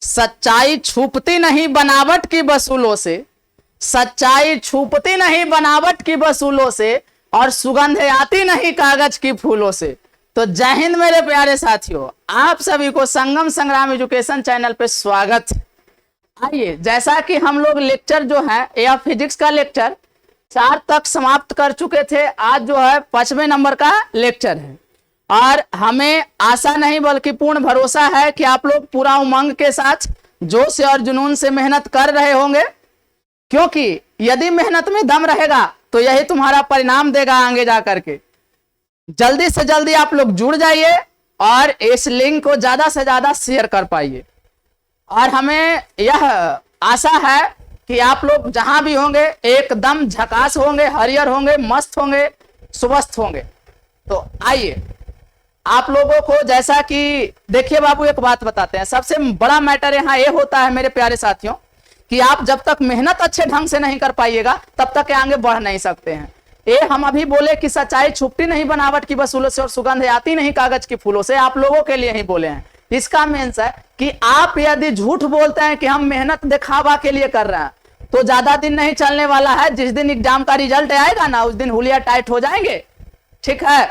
सच्चाई छुपती नहीं बनावट की वसूलों से, सच्चाई छुपती नहीं बनावट की वसूलों से, और सुगंध आती नहीं कागज की फूलों से। तो जय हिंद मेरे प्यारे साथियों, आप सभी को संगम संग्राम एजुकेशन चैनल पे स्वागत है। आइए, जैसा कि हम लोग लेक्चर जो है यह फिजिक्स का लेक्चर 4 तक समाप्त कर चुके थे, आज जो है 5वें नंबर का लेक्चर है। और हमें आशा नहीं बल्कि पूर्ण भरोसा है कि आप लोग पूरा उमंग के साथ जोश और जुनून से मेहनत कर रहे होंगे, क्योंकि यदि मेहनत में दम रहेगा तो यही तुम्हारा परिणाम देगा आगे जा करके। जल्दी से जल्दी आप लोग जुड़ जाइए और इस लिंक को ज्यादा से ज्यादा शेयर कर पाइए। और हमें यह आशा है कि आप लोग जहां भी होंगे एकदम झकास होंगे, हरियर होंगे, मस्त होंगे, स्वस्थ होंगे। तो आइए, आप लोगों को जैसा कि देखिए बाबू, एक बात बताते हैं। सबसे बड़ा मैटर यहाँ ये होता है मेरे प्यारे साथियों कि आप जब तक मेहनत अच्छे ढंग से नहीं कर पाइएगा तब तक आगे बढ़ नहीं सकते हैं। ये हम अभी बोले कि सच्चाई छुपती नहीं बनावट की वसूलों से और सुगंध आती नहीं कागज की फूलों से, आप लोगों के लिए ही बोले हैं। इसका मीन्स है कि आप यदि झूठ बोलते हैं कि हम मेहनत दिखावा के लिए कर रहे हैं तो ज्यादा दिन नहीं चलने वाला है। जिस दिन एग्जाम का रिजल्ट आएगा ना, उस दिन हुलिया टाइट हो जाएंगे। ठीक है,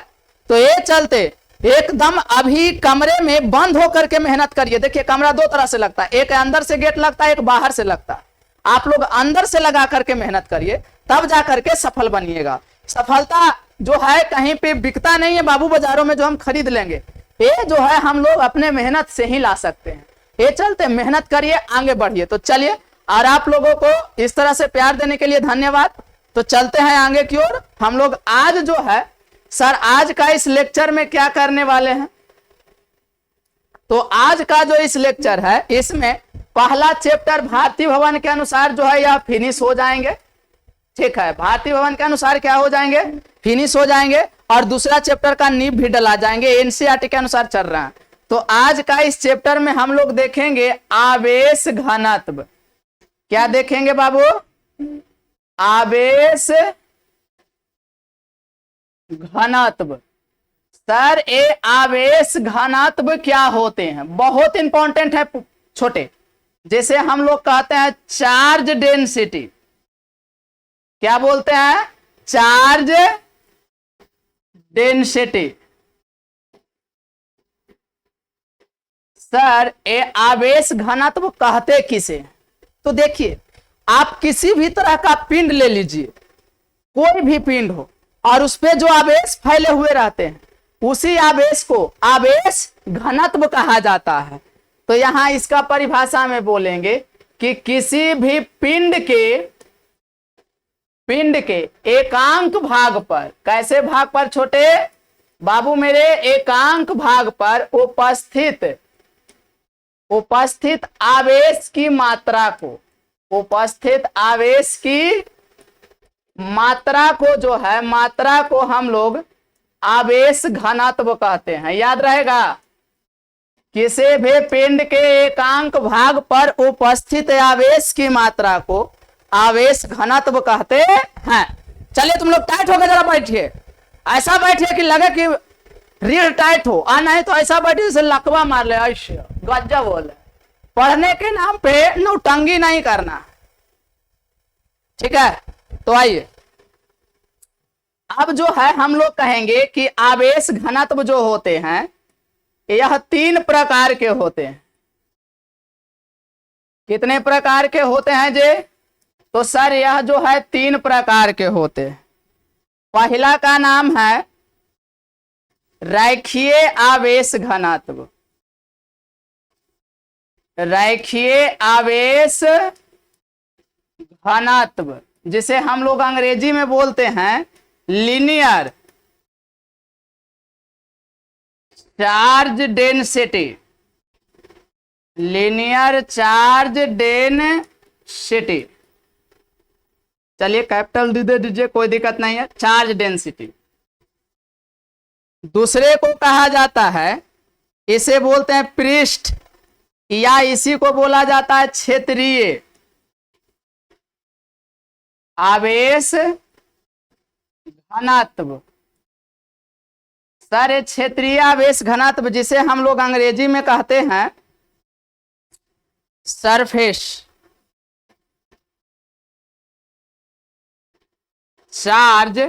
तो ये चलते एकदम अभी कमरे में बंद होकर के मेहनत करिए। देखिए, कमरा 2 तरह से लगता है, एक अंदर से गेट लगता है, एक बाहर से लगता है। आप लोग अंदर से लगा करके मेहनत करिए, तब जा करके सफल बनिएगा। सफलता जो है कहीं पे बिकता नहीं है बाबू, बाजारों में जो हम खरीद लेंगे। ये जो है हम लोग अपने मेहनत से ही ला सकते हैं। ये चलते मेहनत करिए, आगे बढ़िए। तो चलिए, और आप लोगों को इस तरह से प्यार देने के लिए धन्यवाद। तो चलते हैं आगे की ओर। हम लोग आज जो है सर, आज का इस लेक्चर में क्या करने वाले हैं, तो आज का जो इस लेक्चर है इसमें पहला चैप्टर भारतीय भवन के अनुसार जो है यह फिनिश हो जाएंगे। ठीक है, भारतीय भवन के अनुसार क्या हो जाएंगे, फिनिश हो जाएंगे। और दूसरा चैप्टर का नींव भी डला जाएंगे, एनसीईआरटी के अनुसार चल रहा है। तो आज का इस चैप्टर में हम लोग देखेंगे आवेश घनत्व। क्या देखेंगे बाबू, आवेश घनत्व। सर, ये आवेश घनत्व क्या होते हैं, बहुत इंपॉर्टेंट है छोटे। जैसे हम लोग कहते हैं चार्ज डेंसिटी, क्या बोलते हैं, चार्ज डेंसिटी। सर, ये आवेश घनत्व कहते किसे, तो देखिए, आप किसी भी तरह का पिंड ले लीजिए, कोई भी पिंड हो, और उस पे जो आवेश फैले हुए रहते हैं उसी आवेश को आवेश घनत्व कहा जाता है। तो यहां इसका परिभाषा में बोलेंगे कि किसी भी पिंड के एकांक भाग पर, कैसे भाग पर छोटे बाबू मेरे, एकांक भाग पर उपस्थित आवेश की मात्रा को, उपस्थित आवेश की मात्रा को जो है, मात्रा को हम लोग आवेश घनत्व कहते हैं। याद रहेगा, किसी भी पिंड के एकांक भाग पर उपस्थित आवेश की मात्रा को आवेश घनत्व कहते हैं। चलिए, तुम लोग टाइट होकर जरा बैठिए, ऐसा बैठिए कि लगे कि रीढ़ टाइट हो, और नहीं तो ऐसा बैठिए जैसे लकवा मार ले, ऐसे गज्जा बोले। पढ़ने के नाम पे नौटंगी नहीं करना, ठीक है। तो आइए, अब जो है हम लोग कहेंगे कि आवेश घनत्व जो होते हैं यह 3 प्रकार के होते हैं। कितने प्रकार के होते हैं जे, तो सर यह जो है 3 प्रकार के होते हैं। पहला का नाम है रैखिक आवेश घनत्व, रैखिक आवेश घनत्व, जिसे हम लोग अंग्रेजी में बोलते हैं linear charge density, linear charge density. चलिए, कैपिटल दे दीजिए, कोई दिक्कत नहीं है, चार्ज डेंसिटी। दूसरे को कहा जाता है, इसे बोलते हैं पृष्ठ, या इसी को बोला जाता है क्षेत्रीय आवेश घनत्व। सर, क्षेत्रीय आवेश घनत्व जिसे हम लोग अंग्रेजी में कहते हैं सरफेस चार्ज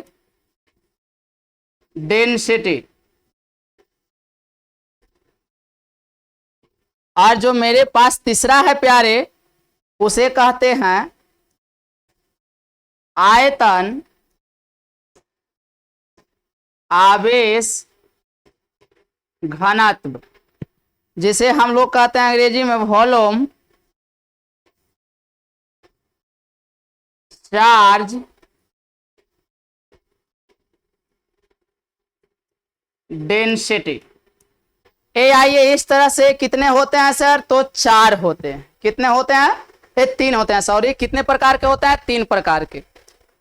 डेंसिटी। और जो मेरे पास तीसरा है प्यारे, उसे कहते हैं आयतन आवेश घनत्व, जिसे हम लोग कहते हैं अंग्रेजी में वॉल्यूम चार्ज डेंसिटी। ए आइए, इस तरह से कितने होते हैं सर? तो 4 होते हैं। कितने होते हैं? ये 3 होते हैं, सॉरी। कितने प्रकार के होते हैं? 3 प्रकार के।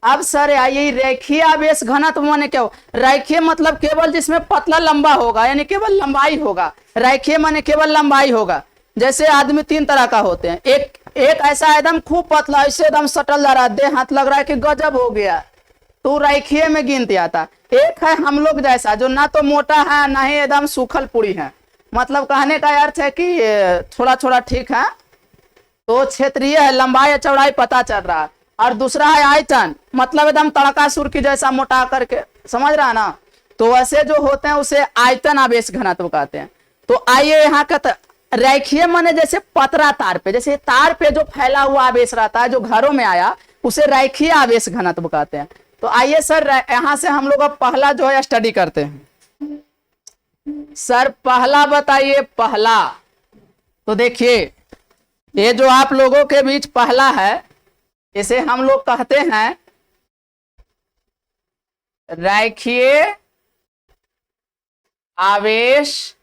अब सर आइए, रेखीय आवेश घनत्व माने क्या हो? रेखीय मतलब केवल जिसमें पतला लंबा होगा, यानी केवल लंबाई होगा। रेखीय माने केवल लंबाई होगा। जैसे आदमी 3 तरह का होते हैं। एक ऐसा एकदम खूब पतला, ऐसे एकदम सटल जा रहा है, देह हाथ लग रहा है कि गजब हो गया, तो रेखीय में गिनती आता। एक है हम लोग जैसा, जो ना तो मोटा है ना ही एकदम सूखल पूरी है। मतलब कहने का अर्थ है कि थोड़ा थोड़ा ठीक है, तो क्षेत्रीय है, लंबाई चौड़ाई पता चल रहा है। और दूसरा है आयतन, मतलब एकदम तड़कासुर की जैसा मोटा करके, समझ रहा है ना? तो वैसे जो होते हैं उसे आयतन आवेश घनत्व कहते हैं। तो आइए यहाँ का रेखीय माने जैसे पतरा तार पे, जैसे तार पे जो फैला हुआ आवेश रहता है, जो घरों में आया, उसे रेखीय आवेश घनत्व कहते हैं। तो आइए सर, यहां से हम लोग अब पहला जो है स्टडी करते हैं। सर पहला बताइए। पहला तो देखिए, ये जो आप लोगों के बीच पहला है, इसे हम लोग कहते हैं रेखीय आवेश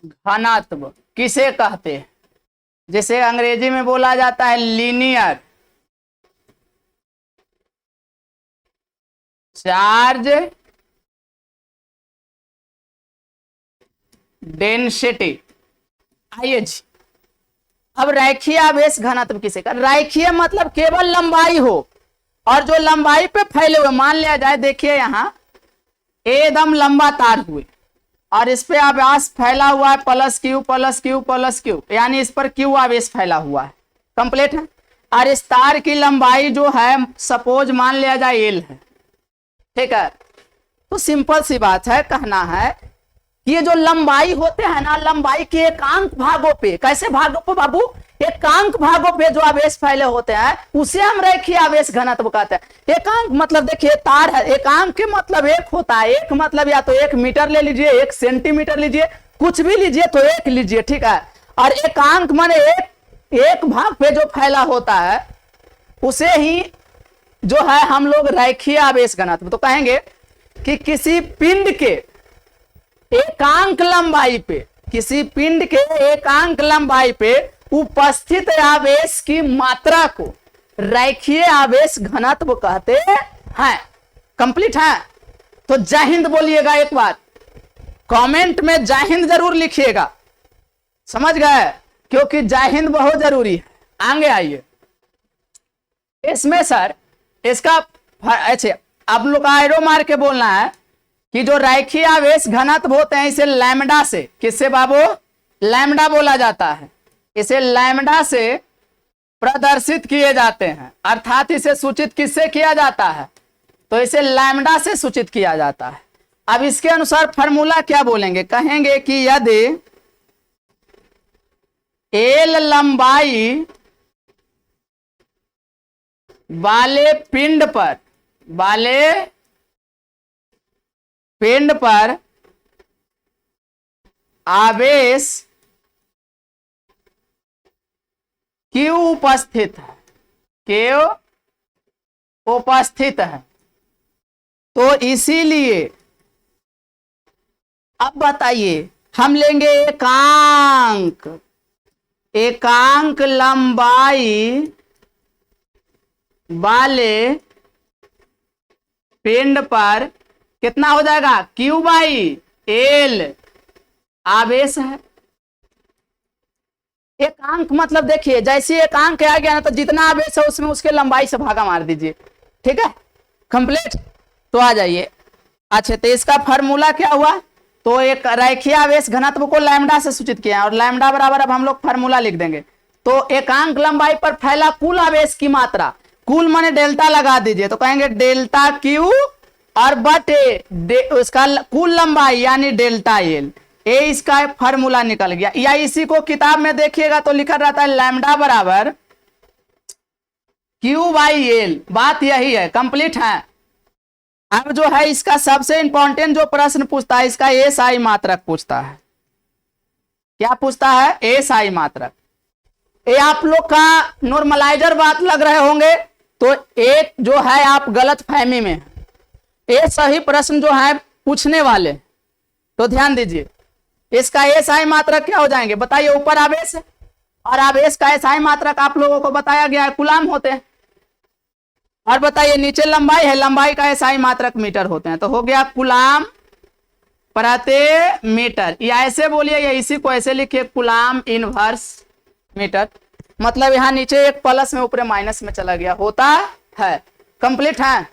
घनत्व। किसे कहते हैं? जिसे अंग्रेजी में बोला जाता है लीनियर चार्ज डेंसिटी। आइए जी, अब रेखीय आवेश घनत्व किसे का? रेखीय मतलब केवल लंबाई हो, और जो लंबाई पे फैले हुए, मान लिया जाए, देखिए यहां एकदम लंबा तार हुए, और इस पे आवेश फैला हुआ है plus Q plus Q plus Q, यानी इस पर क्यू आवेश फैला हुआ है। कंप्लीट है। और इस तार की लंबाई जो है, सपोज मान लिया जाए एल है, ठीक है? तो सिंपल सी बात है, कहना है कि ये जो लंबाई होते हैं ना, लंबाई के एकांक भागों पे, कैसे भागों पे बाबू? एकांक भागों पे जो आवेश फैले होते हैं, उसे हम रेखीय आवेश घनत्व कहते हैं। एकांक मतलब देखिए, तार है, एकांक के मतलब एक होता है। एक मतलब या तो 1 मीटर ले लीजिए, 1 सेंटीमीटर लीजिए, कुछ भी लीजिए, तो 1 लीजिए, ठीक है? और एकांक माने एक भाग पे जो फैला होता है, उसे ही जो है हम लोग रेखीय आवेश घनत्व तो कहेंगे कि किसी पिंड के एकांक लंबाई पे, किसी पिंड के एकांक लंबाई पे उपस्थित आवेश की मात्रा को रेखीय आवेश घनत्व कहते हैं। कंप्लीट है? तो जय हिंद बोलिएगा एक बार, कमेंट में जय हिंद जरूर लिखिएगा, समझ गए? क्योंकि जय हिंद बहुत जरूरी है। आगे आइए, इसमें सर इसका अच्छे, अब लोग एरो मार के बोलना है कि जो रेखीय आवेश घनत्व होते हैं, इसे लैम्डा से, किससे बाबू? लैम्डा बोला जाता है। इसे लैम्डा से प्रदर्शित किए जाते हैं, अर्थात इसे सूचित किससे किया जाता है? तो इसे लैम्डा से सूचित किया जाता है। अब इसके अनुसार फॉर्मूला क्या बोलेंगे? कहेंगे कि यदि एल लंबाई वाले पिंड पर आवेश क्यू उपस्थित है, क्यू उपस्थित है, तो इसीलिए अब बताइए, हम लेंगे एकांक लंबाई वाले पिंड पर कितना हो जाएगा? क्यू बाई एल आवेश है। एकांक मतलब देखिए, जैसे एकांक आ गया ना, तो जितना आवेश है उसमें उसके लंबाई से भागा मार दीजिए, ठीक है? कंप्लीट। तो आ जाइए। अच्छा, तो इसका फॉर्मूला क्या हुआ? तो एक रैखिक आवेश घनत्व को लैम्डा से सूचित किया है, और लैम्डा बराबर अब हम लोग फार्मूला लिख देंगे। तो एकांक लंबाई पर फैला कुल आवेश की मात्रा, कुल माने डेल्टा लगा दीजिए, तो कहेंगे डेल्टा क्यू और बटे उसका कुल लंबाई यानी डेल्टा एल। ए इसका फार्मूला निकल गया। या इसी को किताब में देखिएगा तो लिखा रहता है लैम्डा बराबर क्यू बाई एल। बात यही है, कंप्लीट है। अब जो है इसका सबसे इंपॉर्टेंट जो प्रश्न पूछता है, इसका एसआई मात्रक पूछता है। क्या पूछता है? एसआई मात्रक। ये आप लोग का नॉर्मलाइजर बात लग रहे होंगे, तो एक जो है आप गलत फहमी में, ये सही प्रश्न जो है पूछने वाले, तो ध्यान दीजिए। इसका एसआई मात्रक क्या हो जाएंगे बताइए? ऊपर आवेश है और आवेश का एसआई मात्रक आप लोगों को बताया गया है, कूलाम होते हैं। और बताइए नीचे लंबाई है, लंबाई का एसआई मात्रक मीटर होते हैं, तो हो गया कूलाम प्रति मीटर। या ऐसे बोलिए या इसी को ऐसे लिखिए कूलाम इनवर्स मीटर। मतलब यहाँ नीचे एक प्लस में ऊपर माइनस में चला गया, होता है। कंप्लीट है।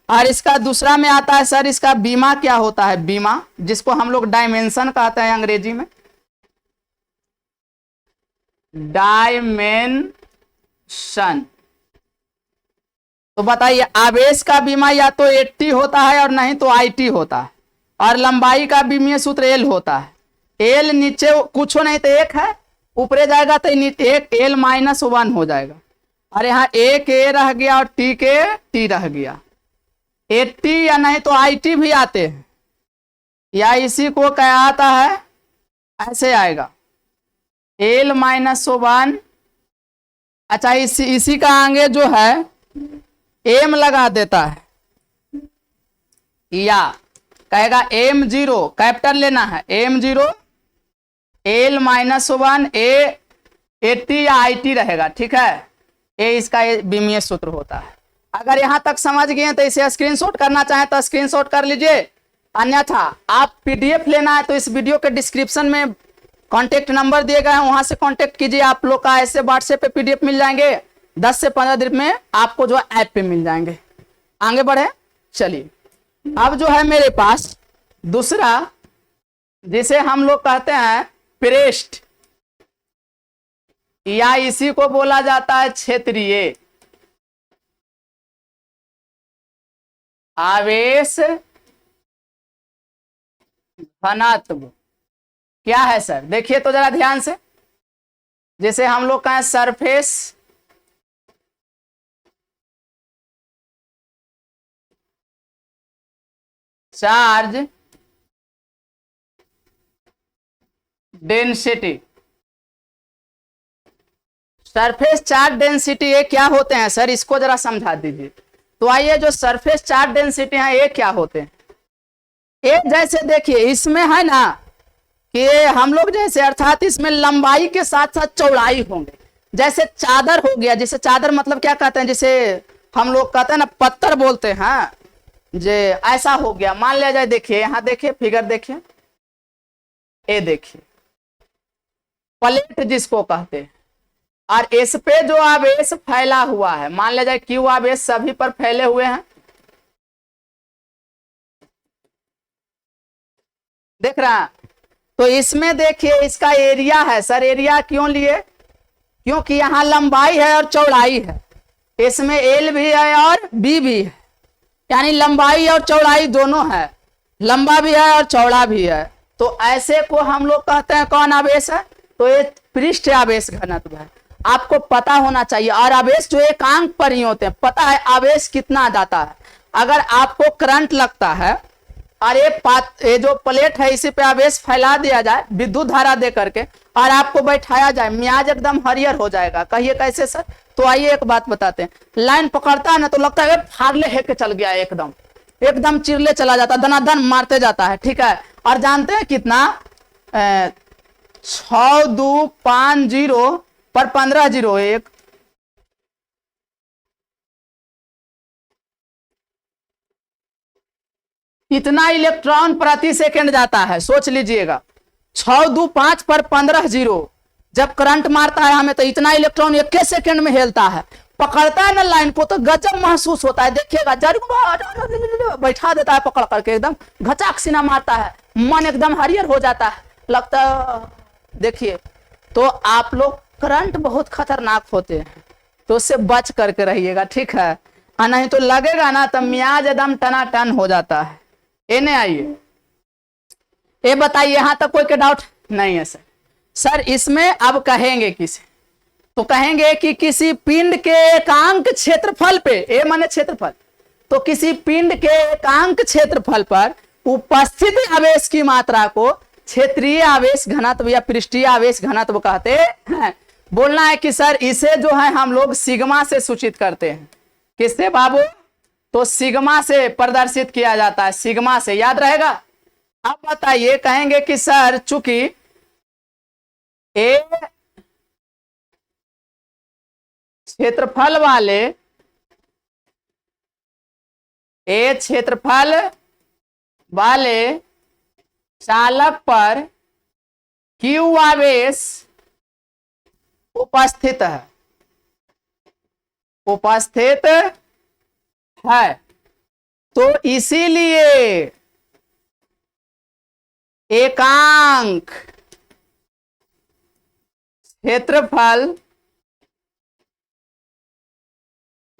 और इसका दूसरा में आता है सर, इसका बीमा क्या होता है? बीमा, जिसको हम लोग डायमेंशन कहते हैं अंग्रेजी में, डायमेंशन। तो बताइए आवेश का बीमा या तो 80 होता है और नहीं तो IT होता है, और लंबाई का बीमीय सूत्र L होता है। L नीचे कुछ नहीं तो 1 है, ऊपरे जाएगा तो 1 L -1 हो जाएगा, और यहाँ एक A रह गया और T के T रह गया। 80 या नहीं तो IT भी आते हैं, या इसी को क्या आता है, ऐसे आएगा L -1। अच्छा इसी का आगे जो है M लगा देता है, या कहेगा M0 कैपिटल लेना है, M0 L -1 A 80 या IT रहेगा, ठीक है। ये इसका बीमीय सूत्र होता है। अगर यहां तक समझ गए तो इसे स्क्रीनशॉट करना चाहें तो स्क्रीनशॉट कर लीजिए, अन्यथा आप PDF लेना है तो इस वीडियो के डिस्क्रिप्शन में कांटेक्ट नंबर दिए गए हैं, वहां से कांटेक्ट कीजिए। आप लोग का ऐसे व्हाट्सएप पे PDF मिल जाएंगे, 10 से 15 दिन में आपको जो ऐप पे मिल जाएंगे। आगे बढ़े, चलिए। अब जो है मेरे पास दूसरा, जिसे हम लोग कहते हैं पृष्ठ, या इसी को बोला जाता है क्षेत्रीय आवेश घनत्व। क्या है सर? देखिए तो जरा ध्यान से, जैसे हम लोग कहें surface charge density. Surface charge density ये क्या होते हैं सर? इसको जरा समझा दीजिए। तो आइए, जो सरफेस चार्ज डेंसिटी है ये क्या होते हैं? ये जैसे देखिए इसमें है ना कि हम लोग जैसे, अर्थात इसमें लंबाई के साथ साथ चौड़ाई होंगे। जैसे चादर हो गया, जैसे चादर मतलब क्या कहते हैं, जैसे हम लोग कहते हैं ना पत्थर बोलते हैं, जे ऐसा हो गया। मान लिया जाए, देखिए यहाँ देखिए फिगर देखिए, ये देखिए प्लेट जिसको कहते हैं, और इस पे जो आवेश फैला हुआ है, मान लिया जाए क्यू आवेश सभी पर फैले हुए हैं, देख रहा है। तो इसमें देखिए इसका एरिया है सर। एरिया क्यों लिए? क्योंकि यहाँ लंबाई है और चौड़ाई है, इसमें L भी है और B भी है, यानी लंबाई और चौड़ाई दोनों है, लंबा भी है और चौड़ा भी है। तो ऐसे को हम लोग कहते हैं कौन आवेश है? तो ये पृष्ठ आवेश घनत्व है। आपको पता होना चाहिए। और आवेश जो एकांक पर ही होते हैं, पता है आवेश कितना जाता है। अगर आपको करंट लगता है और ये जो प्लेट है इसी पे आवेश फैला दिया जाए विद्युत धारा दे करके, और आपको बैठाया जाए, मियाज एकदम हरियर हो जाएगा। कहिए कैसे सर? तो आइए एक बात बताते हैं। लाइन पकड़ता है ना तो लगता है फाड़ले है के चल गया, एकदम एकदम चिरले चला जाता, धनाधन मारते जाता है, ठीक है। और जानते हैं कितना? 6250 पर 1501। इतना इलेक्ट्रॉन प्रति सेकंड जाता है, सोच लीजिएगा। 625 पर 15 जब करंट मारता है हमें, तो इतना इलेक्ट्रॉन एक सेकंड में हिलता है। पकड़ता है ना लाइन को तो गजब महसूस होता है। देखिएगा, बैठा देता है पकड़ करके, एकदम घचाक सीना मारता है। मन एकदम हरियर हो जाता है, लगता है। देखिए, तो आप लोग करंट बहुत खतरनाक होते हैं, तो उससे बच करके रहिएगा, ठीक है। नहीं तो लगेगा ना तो मियाज एकदम टनाटन हो जाता है। ये नहीं, आइए ये बताइए, यहां तक कोई के डाउट नहीं है सर? सर इसमें अब कहेंगे किसे, तो कहेंगे कि किसी पिंड के एकांक क्षेत्रफल पे, ए माने क्षेत्रफल, तो किसी पिंड के एकांक क्षेत्रफल पर उपस्थित आवेश की मात्रा को क्षेत्रीय आवेश घनत्व या पृष्ठीय आवेश घनत्व कहते हैं। बोलना है कि सर इसे जो है हम लोग सिग्मा से सूचित करते हैं। किससे बाबू? तो सिग्मा से प्रदर्शित किया जाता है, सिग्मा से, याद रहेगा। अब बताइए, कहेंगे कि सर चूंकि ए क्षेत्रफल वाले, ए क्षेत्रफल वाले चालक पर क्यू आवेश उपस्थित है, उपस्थित है, तो इसीलिए एकांक क्षेत्रफल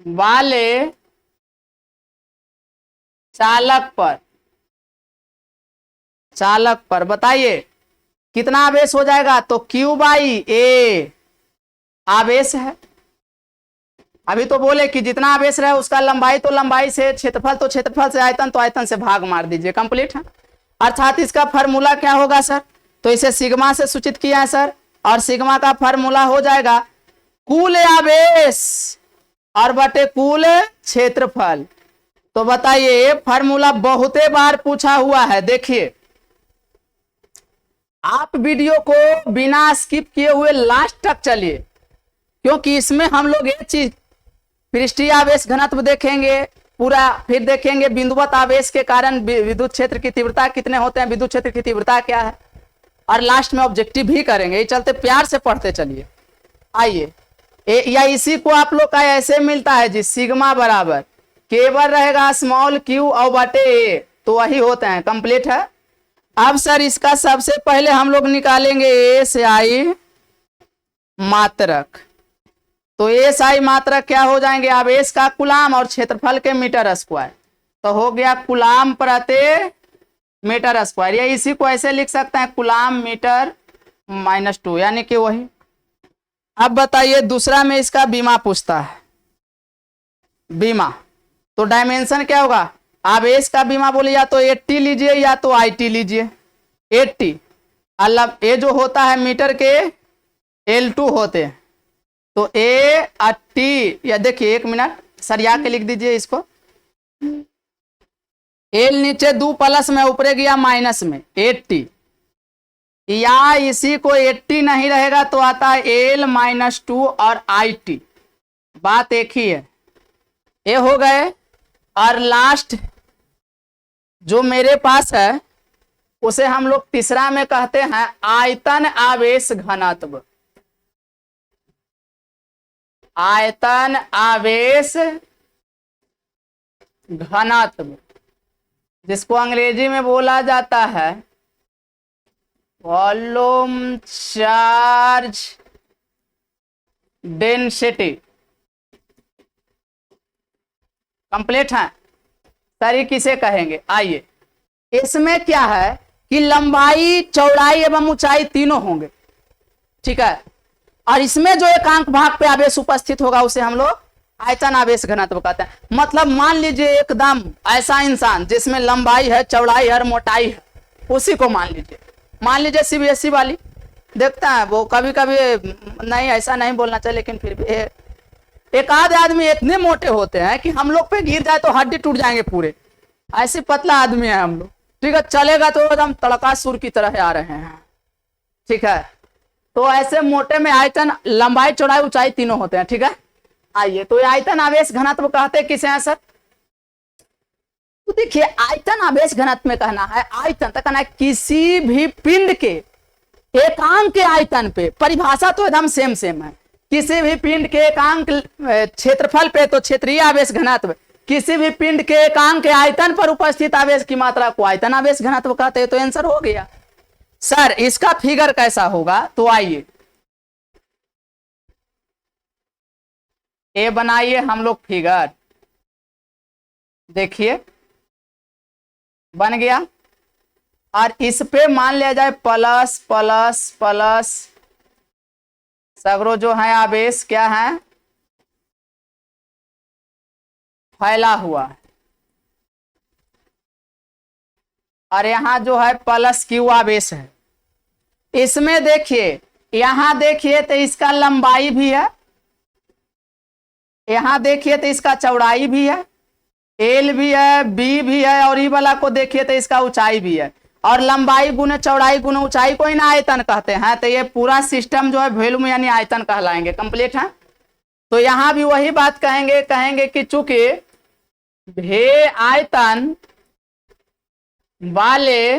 वाले चालक पर बताइए कितना आवेश हो जाएगा? तो Q बाई ए आवेश है। अभी तो बोले कि जितना आवेश रहे उसका लंबाई तो लंबाई से, क्षेत्रफल तो क्षेत्रफल से, आयतन तो आयतन से भाग मार दीजिए, कंप्लीट है। अर्थात इसका फार्मूला क्या होगा सर? तो इसे सिग्मा से सूचित किया है सर, और सिग्मा का फार्मूला हो जाएगा कुल आवेश और बटे कुल क्षेत्रफल। तो बताइए, फार्मूला बहुते बार पूछा हुआ है। देखिए, आप वीडियो को बिना स्किप किए हुए लास्ट तक चलिए, क्योंकि इसमें हम लोग एक चीज पृष्ठीय आवेश घनत्व देखेंगे पूरा, फिर देखेंगे बिंदुवत आवेश के कारण विद्युत क्षेत्र की तीव्रता कितने होते हैं, विद्युत क्षेत्र की तीव्रता क्या है, और लास्ट में ऑब्जेक्टिव भी करेंगे। ये चलते प्यार से पढ़ते चलिए। आइए, या इसी को आप लोग का ऐसे मिलता है जी, सिग्मा बराबर केवल रहेगा स्मॉल क्यू और बटे ए, तो वही होते हैं, कंप्लीट है। अब सर इसका सबसे पहले हम लोग निकालेंगे ए से आई मात्रक। तो ए से आई मात्रक क्या हो जाएंगे? आवेश का कुलाम और क्षेत्रफल के मीटर स्क्वायर, तो हो गया कुलाम प्रति मीटर स्क्वायर, या इसी को ऐसे लिख सकते हैं कुलाम मीटर -2, यानी कि वही। अब बताइए दूसरा में इसका बीमा पूछता है, बीमा, तो डायमेंशन क्या होगा? आवेश का बीमा बोले या तो 80 लीजिए या तो IT लीजिए। 80 मतलब ए जो होता है मीटर के L2 होते हैं, तो ए 80, या देखिए 1 मिनट सरिया के लिख दीजिए इसको, L नीचे 2 प्लस में, ऊपरे गया माइनस में, 80, या इसी को 80 नहीं रहेगा तो आता है L -2 और IT, बात एक ही है। ये हो गए, और लास्ट जो मेरे पास है उसे हम लोग तीसरा में कहते हैं आयतन आवेश घनत्व। आयतन आवेश घनत्व, जिसको अंग्रेजी में बोला जाता है वॉल्यूम चार्ज डेंसिटी। कंप्लीट है सर, किसे कहेंगे? आइए, इसमें क्या है कि लंबाई, चौड़ाई एवं ऊंचाई तीनों होंगे, ठीक है। और इसमें जो एकांक भाग पे आवेश उपस्थित होगा उसे हम लोग आयतन आवेश घनत्व कहते हैं। मतलब मान लीजिए एकदम ऐसा इंसान जिसमें लंबाई है, चौड़ाई है और मोटाई है, उसी को मान लीजिए CBSE वाली देखता है वो, कभी कभी नहीं, ऐसा नहीं बोलना चाहिए, लेकिन फिर भी एक आध आदमी इतने मोटे होते हैं कि हम लोग पे गिर जाए तो हड्डी टूट जाएंगे पूरे, ऐसे पतला आदमी है हम लोग, ठीक है। चलेगा तो एकदम तड़का सुर की तरह आ रहे हैं, ठीक है। तो ऐसे मोटे में आयतन, लंबाई, चौड़ाई, ऊंचाई तीनों होते हैं, ठीक है। आइए, तो आयतन आवेश घनत्व कहते किसे हैं सर? तो देखिए, आयतन आवेश घनत्व में कहना है, आयतन तो कहना है किसी भी पिंड के एकांक के आयतन पे, परिभाषा तो एकदम सेम है, किसी भी पिंड के एकांक क्षेत्रफल पे तो क्षेत्रीय आवेश घनत्व, किसी भी पिंड के एकांक के आयतन पर उपस्थित आवेश की मात्रा को आयतन आवेश घनत्व कहते हैं। तो आंसर हो गया। सर इसका फिगर कैसा होगा, तो आइए ये बनाइए हम लोग फिगर। देखिए बन गया, और इस पे मान लिया जाए प्लस प्लस प्लस, सगरो जो है आवेश क्या है, फैला हुआ है, और यहां जो है प्लस क्यू आवेश है। इसमें देखिए, यहां देखिए तो इसका लंबाई भी है, यहां देखिए तो इसका चौड़ाई भी है, एल भी है, बी भी है, और ई वाला को देखिए तो इसका ऊंचाई भी है। और लंबाई गुने चौड़ाई गुने ऊंचाई को ही ना आयतन कहते हैं। तो ये पूरा सिस्टम जो है वॉल्यूम यानी आयतन कहलाएंगे। कंप्लीट है। तो यहां भी वही बात कहेंगे कि चूंकि भे आयतन वाले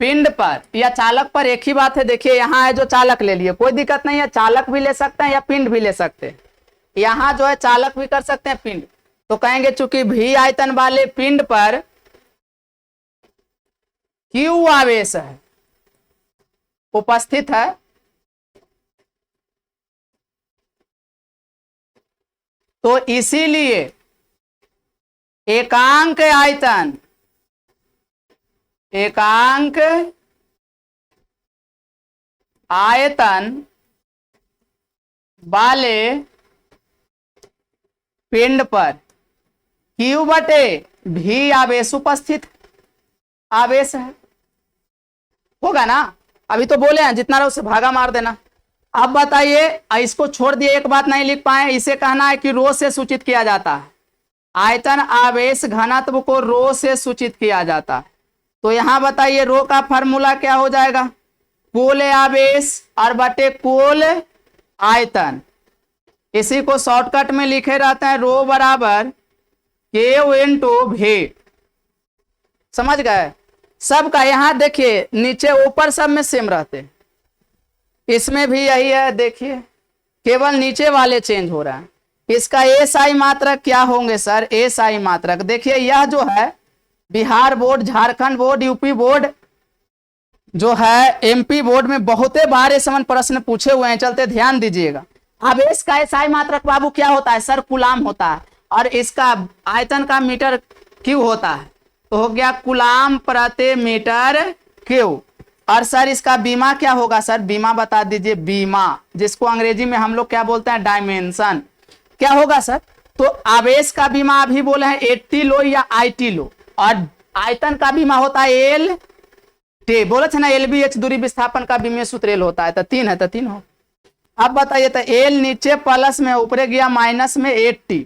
पिंड पर या चालक पर एक ही बात है। देखिए यहां है जो चालक ले लिए, कोई दिक्कत नहीं है, चालक भी ले सकते हैं या पिंड भी ले सकते हैं। यहां जो है चालक भी कर सकते हैं, पिंड। तो कहेंगे चूंकि भी आयतन वाले पिंड पर क्यू आवेश है उपस्थित है, तो इसीलिए एकांक आयतन वाले पिंड पर क्यू बटे भी आवेश उपस्थित आवेश है। होगा ना, अभी तो बोले हैं जितना रहो उसे भागा मार देना। अब बताइए, इसको छोड़ दिए, एक बात नहीं लिख पाए, इसे कहना है कि रो से सूचित किया जाता है। आयतन आवेश घनत्व को रो से सूचित किया जाता है। तो यहां बताइए रो का फॉर्मूला क्या हो जाएगा, कुल आवेश और बटे कुल आयतन। इसी को शॉर्टकट में लिखे रहते हैं, रो बराबर के इंटू भी। समझ गए सबका। यहां देखिए नीचे ऊपर सब में सेम रहते, इसमें भी यही है। देखिए केवल नीचे वाले चेंज हो रहा है। इसका एसआई मात्रक क्या होंगे सर, एसआई मात्रक देखिए, यह जो है Bihar board, Jharkhand board, UP board जो है, एमपी बोर्ड में बहुते बार इस समय प्रश्न पूछे हुए हैं, चलते ध्यान दीजिएगा। आवेश का एसआई मात्रक बाबू क्या होता है सर, कुलाम होता है, और इसका आयतन का मीटर क्यू होता है। तो हो गया कुलाम प्रति मीटर क्यू। और सर इसका बीमा क्या होगा सर, बीमा बता दीजिए, बीमा जिसको अंग्रेजी में हम लोग क्या बोलते हैं, डायमेंशन, क्या होगा सर। तो आवेश का बीमा अभी बोले हैं 80 लो या आईटी लो, और आयतन का बीमा होता है एल टी, बोले थे ना एलबीएच दूरी विस्थापन का बीमा सूत्र एल होता है। तो 3 है तो 3 हो। अब बताइए, तो एल नीचे प्लस में, ऊपर गया माइनस में 80,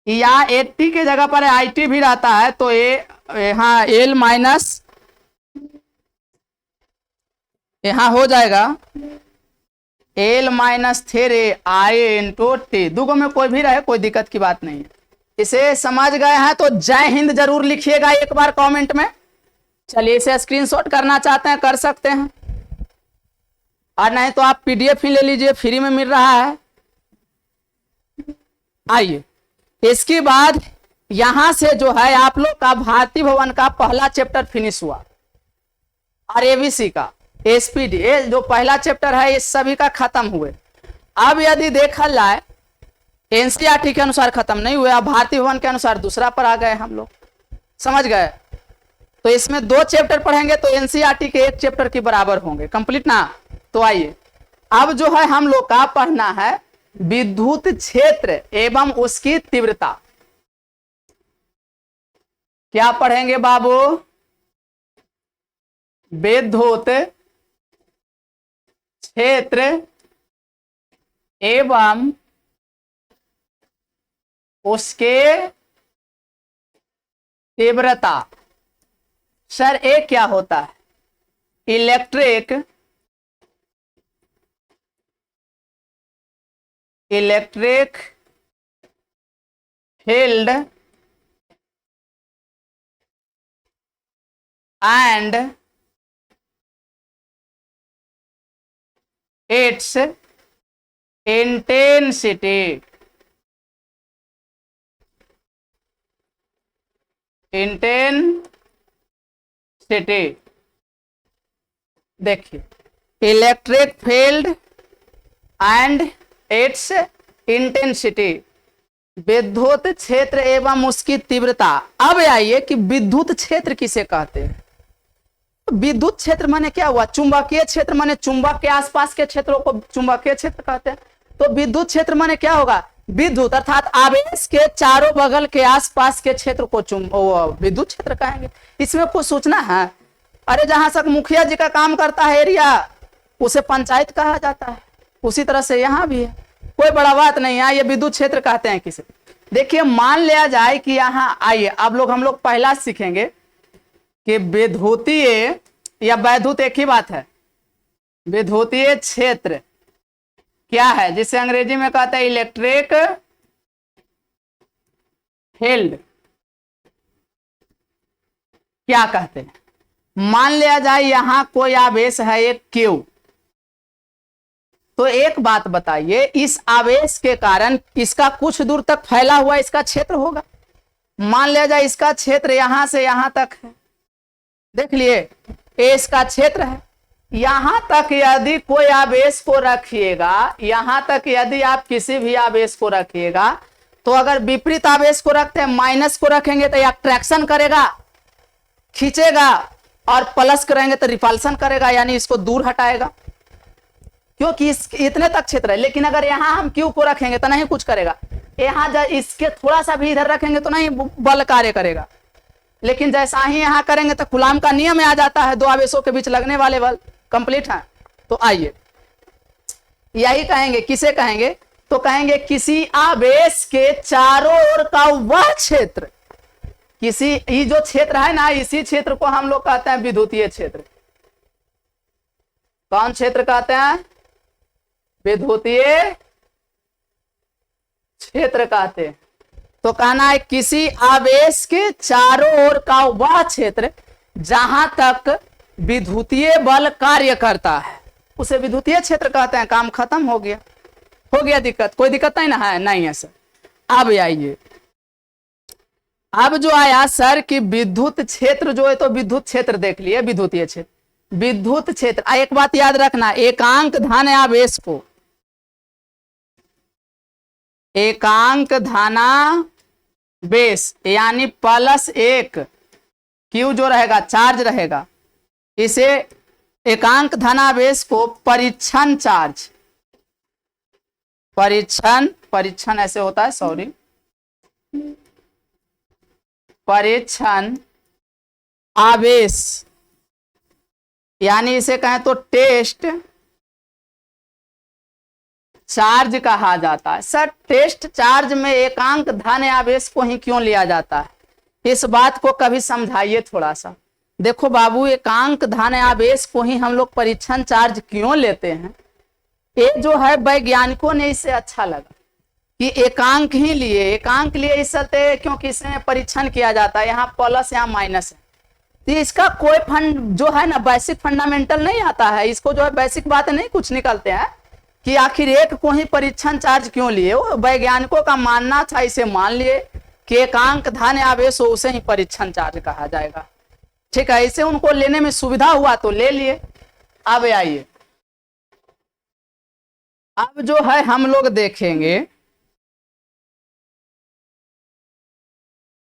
या 80 के जगह पर आईटी भी रहता है, तो यहाँ एल माइनस यहां हो जाएगा एल माइनस 3 आई इंटू टी। दुगो में कोई भी रहे, कोई दिक्कत की बात नहीं है। इसे समझ गए हैं तो जय हिंद जरूर लिखिएगा एक बार कमेंट में। चलिए इसे स्क्रीनशॉट करना चाहते हैं कर सकते हैं, और नहीं तो आप पीडीएफ ही ले लीजिए, फ्री में मिल रहा है। आइए इसके बाद यहां से जो है आप लोग का भारतीय भवन का पहला चैप्टर फिनिश हुआ, और एबीसी का एसपीडी जो पहला चैप्टर है ये सभी का खत्म हुए। अब यदि देखा जाए एनसीईआरटी के अनुसार खत्म नहीं हुए, अब भारतीय भवन के अनुसार दूसरा पर आ गए हम लोग। समझ गए। तो इसमें 2 चैप्टर पढ़ेंगे तो एनसीईआरटी के 1 चैप्टर के बराबर होंगे। कंप्लीट ना। तो आइए अब जो है हम लोग का पढ़ना है विद्युत क्षेत्र एवं उसकी तीव्रता। क्या पढ़ेंगे बाबू, विद्युत क्षेत्र एवं उसके तीव्रता। सर ए क्या होता है, electric field and its intensity. Intensity. देखिए, electric field and its intensity, विद्युत क्षेत्र एवं उसकी तीव्रता। अब आइए कि विद्युत क्षेत्र किसे कहते हैं। विद्युत क्षेत्र माने क्या हुआ, चुंबकीय क्षेत्र माने चुंबक के आसपास के क्षेत्रों को चुंबकीय क्षेत्र कहते हैं। तो विद्युत क्षेत्र माने क्या होगा, विद्युत अर्थात आवेश के चारों बगल के आसपास के क्षेत्र को विद्युत क्षेत्र कहेंगे। इसमें कुछ सोचना है, अरे जहां तक मुखिया जी का काम करता है एरिया, उसे पंचायत कहा जाता है, उसी तरह से यहाँ भी है, कोई बड़ा बात नहीं है, ये विद्युत क्षेत्र कहते हैं किसे। देखिए, मान लिया जाए कि यहाँ आइए, अब हम लोग पहला सीखेंगे कि विद्युतीय या वैद्युत एक ही बात है। विद्युतीय क्षेत्र क्या है, जिसे अंग्रेजी में कहते हैं इलेक्ट्रिक फील्ड, क्या कहते हैं। मान लिया जाए यहां कोई आवेश है एक Q, तो एक बात बताइए, इस आवेश के कारण इसका कुछ दूर तक फैला हुआ इसका क्षेत्र होगा। मान लिया जाए इसका क्षेत्र यहां से यहां तक है, देख लिए ये इसका क्षेत्र है। यहां तक यदि कोई आवेश को रखिएगा, यहां तक यदि आप किसी भी आवेश को रखिएगा, तो अगर विपरीत आवेश को रखते हैं, माइनस को रखेंगे तो अट्रैक्शन करेगा, खींचेगा, और प्लस करेंगे तो रिपल्सन करेगा, यानी इसको दूर हटाएगा, क्योंकि इतने तक क्षेत्र है। लेकिन अगर यहां हम Q को रखेंगे तो नहीं कुछ करेगा, यहां जब इसके थोड़ा सा भी इधर रखेंगे तो नहीं बल कार्य करेगा। लेकिन जैसा ही यहां करेंगे तो कूलाम का नियम आ जाता है, दो आवेशों के बीच लगने वाले बल कंप्लीट है। तो आइए यही कहेंगे, किसे कहेंगे, तो कहेंगे किसी आवेश के चारों ओर का वह क्षेत्र, किसी ये जो क्षेत्र है ना, इसी क्षेत्र को हम लोग कहते हैं विद्युतीय क्षेत्र। कौन क्षेत्र कहते हैं, विद्युतीय क्षेत्र कहते हैं। तो कहना है किसी आवेश के चारों ओर का वह क्षेत्र जहां तक विद्युतीय बल कार्य करता है, उसे विद्युतीय क्षेत्र कहते हैं। काम खत्म हो गया, हो गया दिक्कत, कोई दिक्कत नहीं ना है, नहीं है सर। अब आइए, अब जो आया सर कि विद्युत क्षेत्र जो है, तो विद्युत क्षेत्र देख लिए, विद्युतीय क्षेत्र, विद्युत क्षेत्र। एक बात याद रखना, एकांक धन आवेश को, एकांक धनावेश यानी +1 Q जो रहेगा, चार्ज रहेगा, इसे एकांक धनावेश को परीक्षण चार्ज, परीक्षण ऐसे होता है, सॉरी, परीक्षण आवेश, यानी इसे कहें तो टेस्ट चार्ज कहा जाता है। सर टेस्ट चार्ज में एकांक धन आवेश को ही क्यों लिया जाता है, इस बात को कभी समझाइए थोड़ा सा। देखो बाबू, एकांक धन आवेश को ही हम लोग परीक्षण चार्ज क्यों लेते हैं, ये जो है वैज्ञानिकों ने इसे अच्छा लगा कि एकांक ही लिए, एकांक लिए इसलिए क्योंकि इसमें परीक्षण किया जाता है, यहाँ प्लस यहाँ माइनस है, तो इसका कोई फंड जो है ना, बेसिक फंडामेंटल नहीं आता है, इसको जो है बेसिक बातें नहीं कुछ निकलते हैं कि आखिर एक को ही परीक्षण चार्ज क्यों लिए। वो वैज्ञानिकों का मानना था, इसे मान लिए कि एकांक धन आवेश हो, उसे ही परीक्षण चार्ज कहा जाएगा। ठीक है, इसे उनको लेने में सुविधा हुआ तो ले लिए। अब आइए, अब जो है हम लोग देखेंगे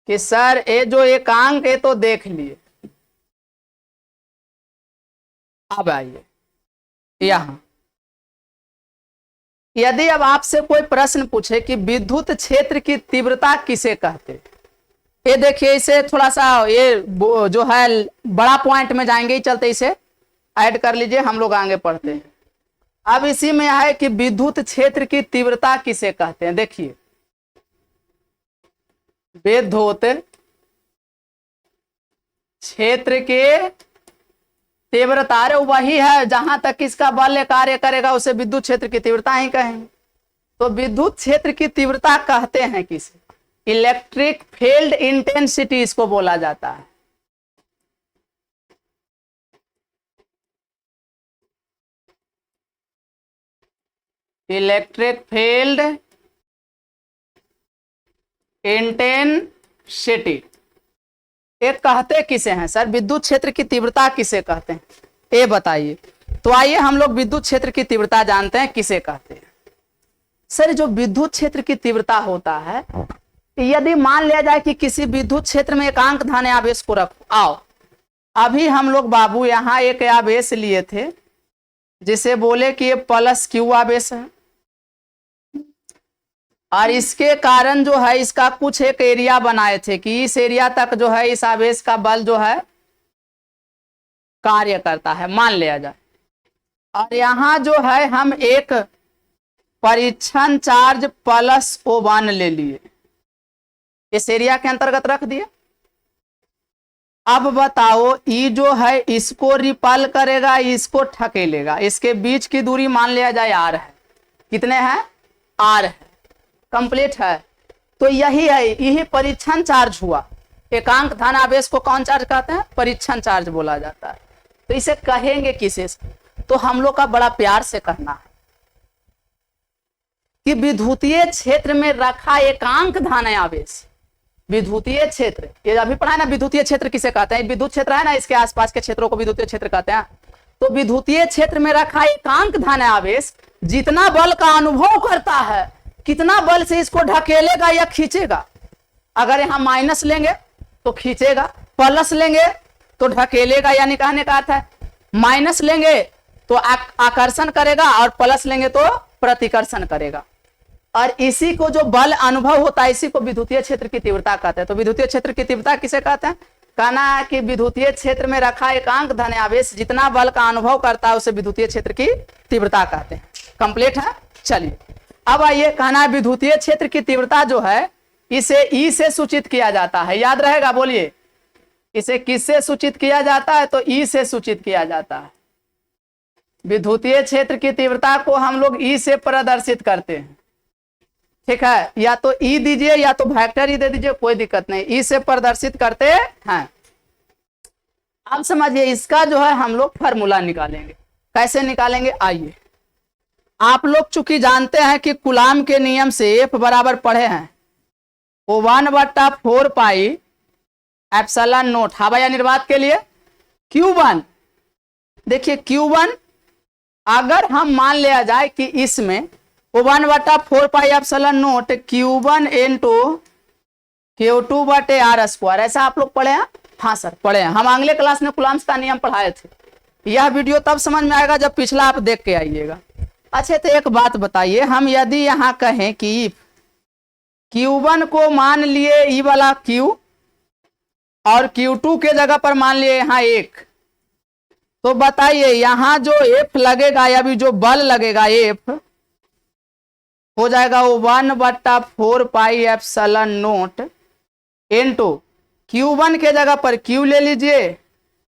कि सर ये जो एकांक है तो देख लिए। अब आइए यहां, यदि अब आपसे कोई प्रश्न पूछे कि विद्युत क्षेत्र की तीव्रता किसे कहते, ये देखिए, इसे थोड़ा सा ये जो है बड़ा पॉइंट में जाएंगे ही, चलते इसे ऐड कर लीजिए, हम लोग आगे पढ़ते हैं। अब इसी में है कि विद्युत क्षेत्र की तीव्रता किसे कहते हैं। देखिए, विद्युत क्षेत्र के तीव्रता, अरे वही है जहां तक इसका बल कार्य करेगा उसे विद्युत क्षेत्र की तीव्रता ही कहेंगे। तो विद्युत क्षेत्र की तीव्रता कहते हैं किसे, इलेक्ट्रिक फील्ड इंटेंसिटी इसको बोला जाता है। इलेक्ट्रिक फील्ड इंटेंसिटी, एक कहते किसे हैं सर, विद्युत क्षेत्र की तीव्रता किसे कहते हैं, ये बताइए। तो आइए हम लोग विद्युत क्षेत्र की तीव्रता जानते हैं किसे कहते हैं। सर जो विद्युत क्षेत्र की तीव्रता होता है, यदि मान लिया जाए कि किसी विद्युत क्षेत्र में एकांक धन आवेश को रखो। आओ अभी हम लोग बाबू यहाँ एक आवेश लिए थे जिसे बोले कि ये प्लस क्यू आवेश है, और इसके कारण जो है इसका कुछ एक एरिया बनाए थे कि इस एरिया तक जो है इस आवेश का बल जो है कार्य करता है, मान लिया जाए। और यहाँ जो है हम एक परीक्षण चार्ज प्लस O1 ले लिए, इस एरिया के अंतर्गत रख दिए। अब बताओ ई जो है इसको रिपल करेगा, इसको ठकेलेगा, इसके बीच की दूरी मान लिया जाए R है। कितने हैं? R है, कंप्लीट है। तो यही है, यही परीक्षण चार्ज हुआ। एकांक धन आवेश को कौन चार्ज कहते हैं? परीक्षण चार्ज बोला जाता है। तो इसे कहेंगे किसे? तो हम लोग का बड़ा प्यार से कहना है कि विद्युतीय क्षेत्र में रखा एकांक धन आवेश, विद्युतीय क्षेत्र, ये अभी पढ़ा है ना विद्युतीय क्षेत्र किसे कहते हैं, विद्युत क्षेत्र है ना, इसके आसपास के क्षेत्रों को विद्युतीय क्षेत्र कहते हैं। तो विद्युतीय क्षेत्र में रखा एकांक धन आवेश जितना बल का अनुभव करता है, कितना बल से इसको ढकेलेगा या खींचेगा। अगर यहां माइनस लेंगे तो खींचेगा, प्लस लेंगे तो ढकेलेगा, यानी कहने का अर्थ है माइनस लेंगे तो आकर्षण करेगा और प्लस लेंगे तो प्रतिकर्षण करेगा। और इसी को जो बल अनुभव होता है इसी को विद्युतीय क्षेत्र की तीव्रता कहते हैं। तो विद्युतीय क्षेत्र की तीव्रता किसे कहते हैं? कहना है कि विद्युतीय क्षेत्र में रखा एकांक धन आवेश जितना बल का अनुभव करता है उसे विद्युतीय क्षेत्र की तीव्रता कहते हैं। कंप्लीट है। चलिए अब आइए, कहना है विद्युतीय क्षेत्र की तीव्रता जो है इसे ई से सूचित किया जाता है। याद रहेगा, बोलिए इसे किससे सूचित किया जाता है? तो ई से सूचित किया जाता है। विद्युतीय क्षेत्र की तीव्रता को हम लोग ई से प्रदर्शित करते हैं, ठीक है। या तो ई दीजिए या तो वेक्टर ई दे दीजिए, कोई दिक्कत नहीं, ई से प्रदर्शित करते हैं। अब समझिए इसका जो है हम लोग फॉर्मूला निकालेंगे। कैसे निकालेंगे? आइए, आप लोग चूंकि जानते हैं कि कूलाम के नियम से F बराबर पढ़े हैं O1/4 पाई एप्सिलॉन नोट हवा या निर्वात के लिए Q1। देखिए Q1 अगर हम मान लिया जाए कि इसमें O1/4 pi epsilon note Q1 into Q2/R², ऐसा आप लोग पढ़े हैं? हाँ सर पढ़े हैं, हम अगले क्लास में कूलाम्स का नियम पढ़ाए थे। यह वीडियो तब समझ में आएगा जब पिछला आप देख के आइएगा। अच्छा तो एक बात बताइए, हम यदि यहां कहें कि Q1 को मान लिए ई वाला Q और Q2 के जगह पर मान लिए यहां 1, तो बताइए यहां जो F लगेगा या भी जो बल लगेगा F हो जाएगा वो 1/4 pi epsilon note into Q1 के जगह पर Q ले लीजिए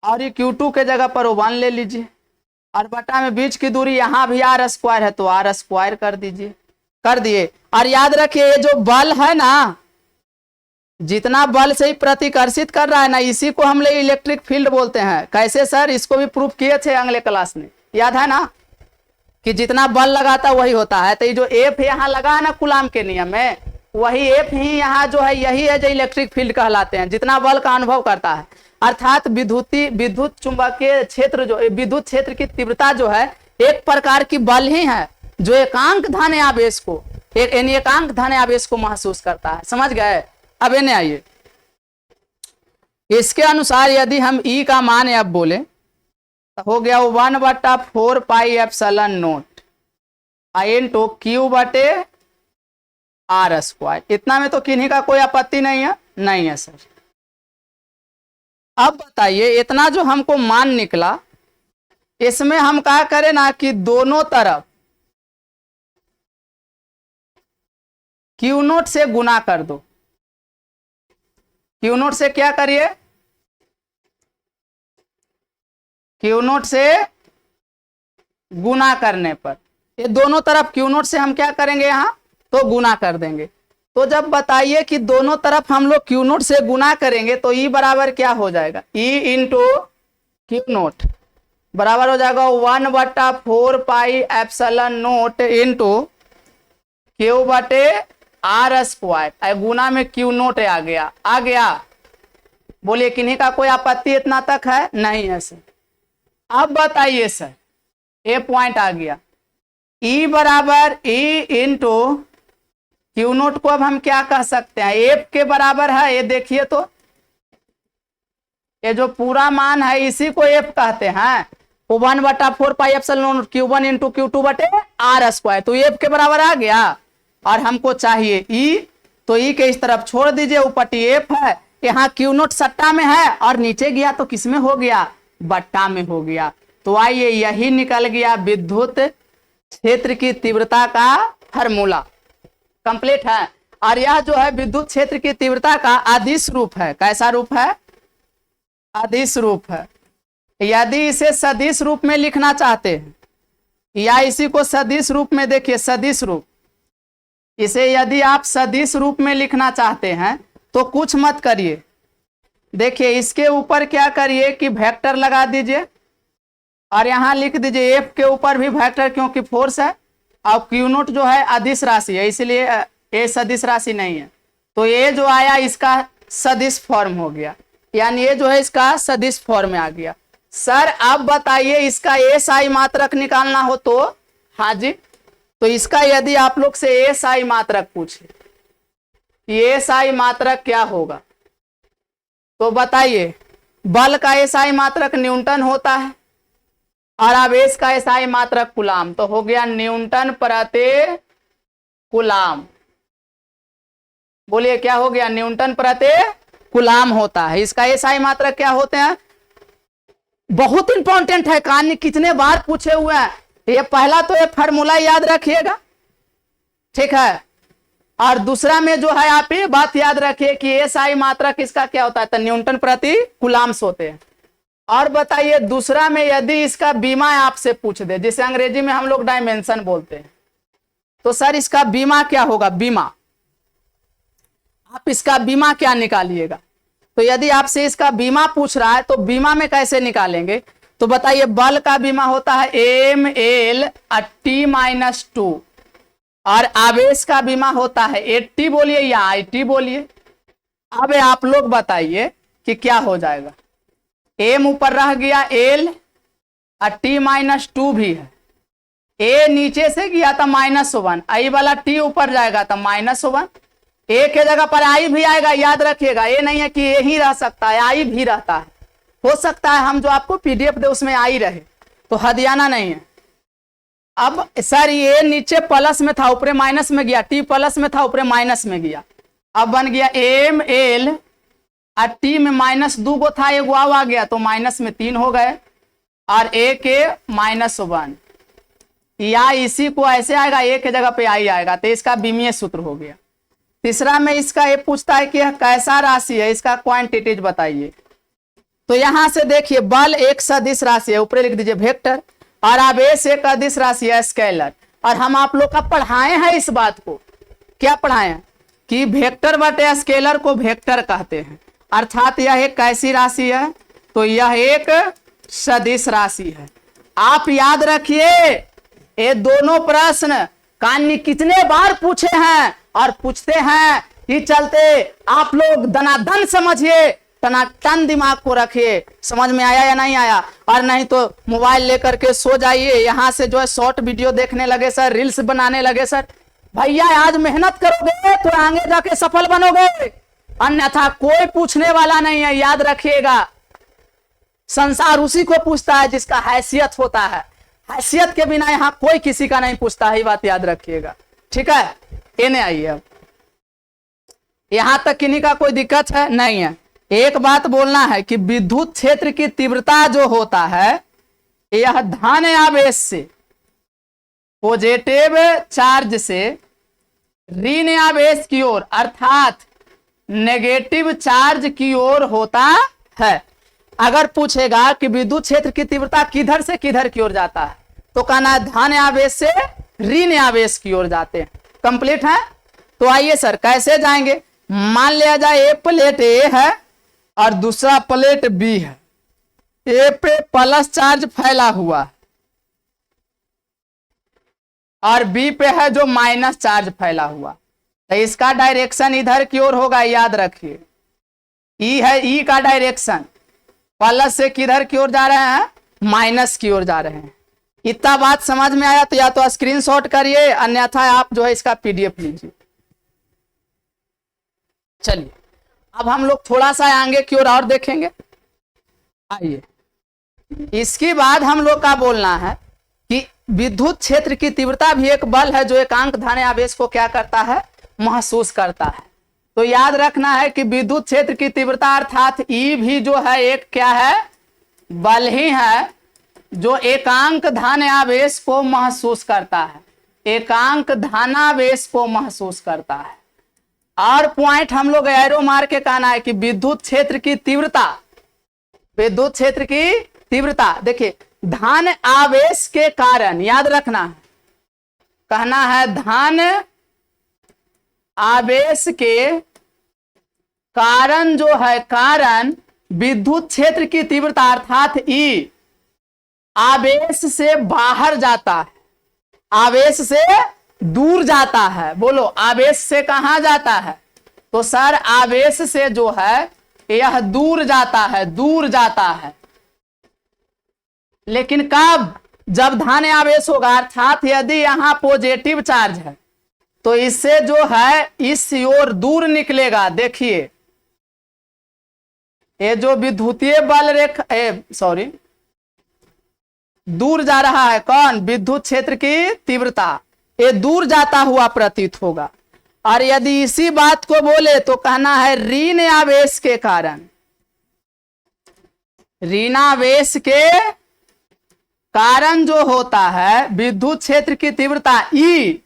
और ये Q2 के जगह पर 1 ले लीजिए, और बटा में बीच की दूरी यहां भी R² है तो R² कर दीजिए, कर दिए। और याद रखिए ये जो बल है ना, जितना बल से ही प्रतिकर्षित कर रहा है ना, इसी को हम लोग इलेक्ट्रिक फील्ड बोलते हैं। कैसे सर? इसको भी प्रूफ किए थे अगले क्लास में, याद है ना, कि जितना बल लगाता वही होता है। तो ये जो F यहाँ लगा है ना कूलाम के नियम में, वही F ही यहाँ जो है यही है जो इलेक्ट्रिक फील्ड कहलाते हैं, जितना बल का अनुभव करता है। अर्थात विद्युत चुंबकीय क्षेत्र जो विद्युत क्षेत्र की तीव्रता जो है एक प्रकार की बल ही है जो एकांक धन आवेश को एकांक धन आवेश को महसूस करता है। समझ गए? अब इन्हें आइए, इसके अनुसार यदि हम ई का मान अब बोले तो हो गया 1/4 pi epsilon note into Q/R²। इतना में तो किन्हीं का कोई आपत्ति नहीं है? नहीं है सर। अब बताइए इतना जो हमको मान निकला, इसमें हम क्या करें ना कि दोनों तरफ Q0 से गुना कर दो। Q0 से क्या करिए? Q0 से गुना करने पर ये दोनों तरफ Q0 से हम क्या करेंगे? यहां तो गुना कर देंगे। तो जब बताइए कि दोनों तरफ हम लोग Q0 से गुना करेंगे तो E बराबर क्या हो जाएगा? E इंटू Q0 बराबर हो जाएगा 1/4 pi epsilon note into Q/R²। गुना में Q0 आ गया। बोलिए किन्हीं का कोई आपत्ति इतना तक है? नहीं है सर। अब बताइए सर, ए पॉइंट आ गया, E बराबर E इंटू क्यू नोट को अब हम क्या कह सकते हैं? एफ के बराबर है, ये देखिए तो ये जो पूरा मान है इसी को एफ कहते हैं। 1/4 pi epsilon Q1 into Q2 बटे R स्क्वायर, तो एफ के बराबर आ गया। और हमको चाहिए E, तो E के इस तरफ छोड़ दीजिए, ऊपर टी एफ है, यहाँ क्यू नोट सट्टा में है और नीचे गया तो किस में हो गया? बट्टा में हो गया। तो आइए यही निकल गया विद्युत क्षेत्र की तीव्रता का फॉर्मूला। कंप्लीट है। और यह जो है विद्युत क्षेत्र की तीव्रता का अदिश रूप है। कैसा रूप है? अदिश रूप है। यदि इसे सदिश रूप में लिखना चाहते हैं या इसी को सदिश रूप में, देखिए सदिश रूप, इसे यदि आप सदिश रूप में लिखना चाहते हैं तो कुछ मत करिए, देखिए इसके ऊपर क्या करिए कि वेक्टर लगा दीजिए और यहां लिख दीजिए एफ के ऊपर भी वेक्टर, क्योंकि फोर्स है और क्यू नोट जो है अदिश राशि है, इसलिए ए सदिश राशि नहीं है। तो ये जो आया इसका सदिश फॉर्म हो गया, यानी ये जो है इसका सदिश फॉर्म में आ गया। सर अब बताइए इसका एसआई मात्रक निकालना हो तो? हाँ जी, तो इसका यदि आप लोग से एसआई मात्रक पूछे कि एसआई मात्रक क्या होगा, तो बताइए बल का एसआई मात्रक न्यूटन होता है और आवेश का एसआई मात्रक कूलाम, तो हो गया न्यूटन प्रति कूलाम। बोलिए क्या हो गया? न्यूटन प्रति कूलाम होता है। इसका एसआई मात्रक क्या होते हैं? बहुत इंपॉर्टेंट है, कान कितने बार पूछे हुए हैं। ये पहला तो ये फॉर्मूला याद रखिएगा, ठीक है, और दूसरा में जो है आप ये बात याद रखिए कि एसआई मात्रक इसका क्या होता है? तो न्यूटन प्रति कूलाम्स होते हैं। और बताइए दूसरा में यदि इसका बीमा आपसे पूछ दे, जिसे अंग्रेजी में हम लोग डायमेंशन बोलते हैं, तो सर इसका बीमा क्या होगा? बीमा, आप इसका बीमा क्या निकालिएगा? तो यदि आपसे इसका बीमा पूछ रहा है तो बीमा में कैसे निकालेंगे? तो बताइए बल का बीमा होता है एम एल T-2 और आवेश का बीमा होता है 80 बोलिए या IT बोलिए। अब आप लोग बताइए कि क्या हो जाएगा? एम ऊपर रह गया एल और T-2 भी है, ए नीचे से गया था -1, आई वाला T ऊपर जाएगा तो -1, ए के जगह पर आई भी आएगा, याद रखिएगा। ये नहीं है कि ए ही रह सकता है, आई भी रहता है, हो सकता है हम जो आपको पीडीएफ दे उसमें आई रहे, तो हदियाना नहीं है। अब सर ये नीचे प्लस में था ऊपर माइनस में गया, टी प्लस में था ऊपर माइनस में गया, अब बन गया एम एल और टी में -2 गो था, एक वाव आ गया तो माइनस में 3 हो गए और ए के -1, या इसी को ऐसे आएगा ए के जगह पे आई आएगा, तो इसका बीमीय सूत्र हो गया। तीसरा में इसका ये पूछता है कि यह कैसा राशि है, इसका क्वांटिटीज बताइए। तो यहां से देखिए बल एक सदिश राशि है, ऊपर लिख दीजिए वेक्टर, और आवेश एक अदिश राशि है स्केलर। और हम आप लोग का पढ़ाए हैं इस बात को, क्या पढ़ाए हैं कि वेक्टर बटे स्केलर को वेक्टर कहते हैं, अर्थात यह एक कैसी राशि है? तो यह एक सदिश राशि है। आप याद रखिए ये दोनों प्रश्न कान्य कितने बार पूछे हैं और पूछते हैं, कि चलते आप लोग दनादन समझिए, टनाटन दिमाग को रखिए। समझ में आया या नहीं आया? और नहीं तो मोबाइल लेकर के सो जाइए, यहाँ से जो है शॉर्ट वीडियो देखने लगे सर, रील्स बनाने लगे सर। भैया आज मेहनत करोगे तो आगे जाके सफल बनोगे, अन्यथा कोई पूछने वाला नहीं है। याद रखिएगा संसार उसी को पूछता है जिसका हैसियत होता है, हैसियत के बिना यहाँ कोई किसी का नहीं पूछता है, बात याद रखिएगा, ठीक है। इन्हें आइए, अब यहां तक किन्हीं का कोई दिक्कत है? नहीं है। एक बात बोलना है कि विद्युत क्षेत्र की तीव्रता जो होता है यह धन आवेश से, पॉजिटिव चार्ज से ऋण आवेश की ओर अर्थात नेगेटिव चार्ज की ओर होता है। अगर पूछेगा कि विद्युत क्षेत्र की तीव्रता किधर से किधर की ओर जाता है, तो कहना है धन आवेश से ऋण आवेश की ओर जाते हैं। कंप्लीट है? तो आइए सर कैसे जाएंगे। मान लिया जाए ए प्लेट ए है और दूसरा प्लेट बी है, ए पे प्लस चार्ज फैला हुआ और बी पे है जो माइनस चार्ज फैला हुआ, तो इसका डायरेक्शन इधर की ओर होगा, याद रखिए। ई है, ई का डायरेक्शन प्लस से किधर की ओर जा रहे हैं, माइनस की ओर जा रहे हैं। इतना बात समझ में आया तो या तो स्क्रीनशॉट करिए, अन्यथा आप जो है इसका पीडीएफ लीजिए। चलिए अब हम लोग थोड़ा सा आगे की ओर और देखेंगे। आइए, इसके बाद हम लोग का बोलना है कि विद्युत क्षेत्र की तीव्रता भी एक बल है जो एकांक धन आवेश को क्या करता है, महसूस करता है। तो याद रखना है कि विद्युत क्षेत्र की तीव्रता अर्थात ई भी जो है एक क्या है, बल ही है जो एकांक धन आवेश को महसूस करता है, एकांक धनावेश को महसूस करता है। और पॉइंट हम लोग एरो मार के कहना है कि विद्युत क्षेत्र की तीव्रता, विद्युत क्षेत्र की तीव्रता देखिए धन आवेश के कारण, याद रखना है, कहना है धन आवेश के कारण जो है, कारण विद्युत क्षेत्र की तीव्रता अर्थात ई आवेश से बाहर जाता है, आवेश से दूर जाता है। बोलो आवेश से कहां जाता है, तो सर आवेश से जो है यह दूर जाता है, दूर जाता है। लेकिन कब, जब धन आवेश होगा, अर्थात यदि यहां पॉजिटिव चार्ज है तो इससे जो है इस ओर दूर निकलेगा। देखिए ये जो विद्युतीय बल रेखा दूर जा रहा है, कौन, विद्युत क्षेत्र की तीव्रता, ये दूर जाता हुआ प्रतीत होगा। और यदि इसी बात को बोले तो कहना है ऋण आवेश के कारण, ऋणावेश के कारण जो होता है विद्युत क्षेत्र की तीव्रता ई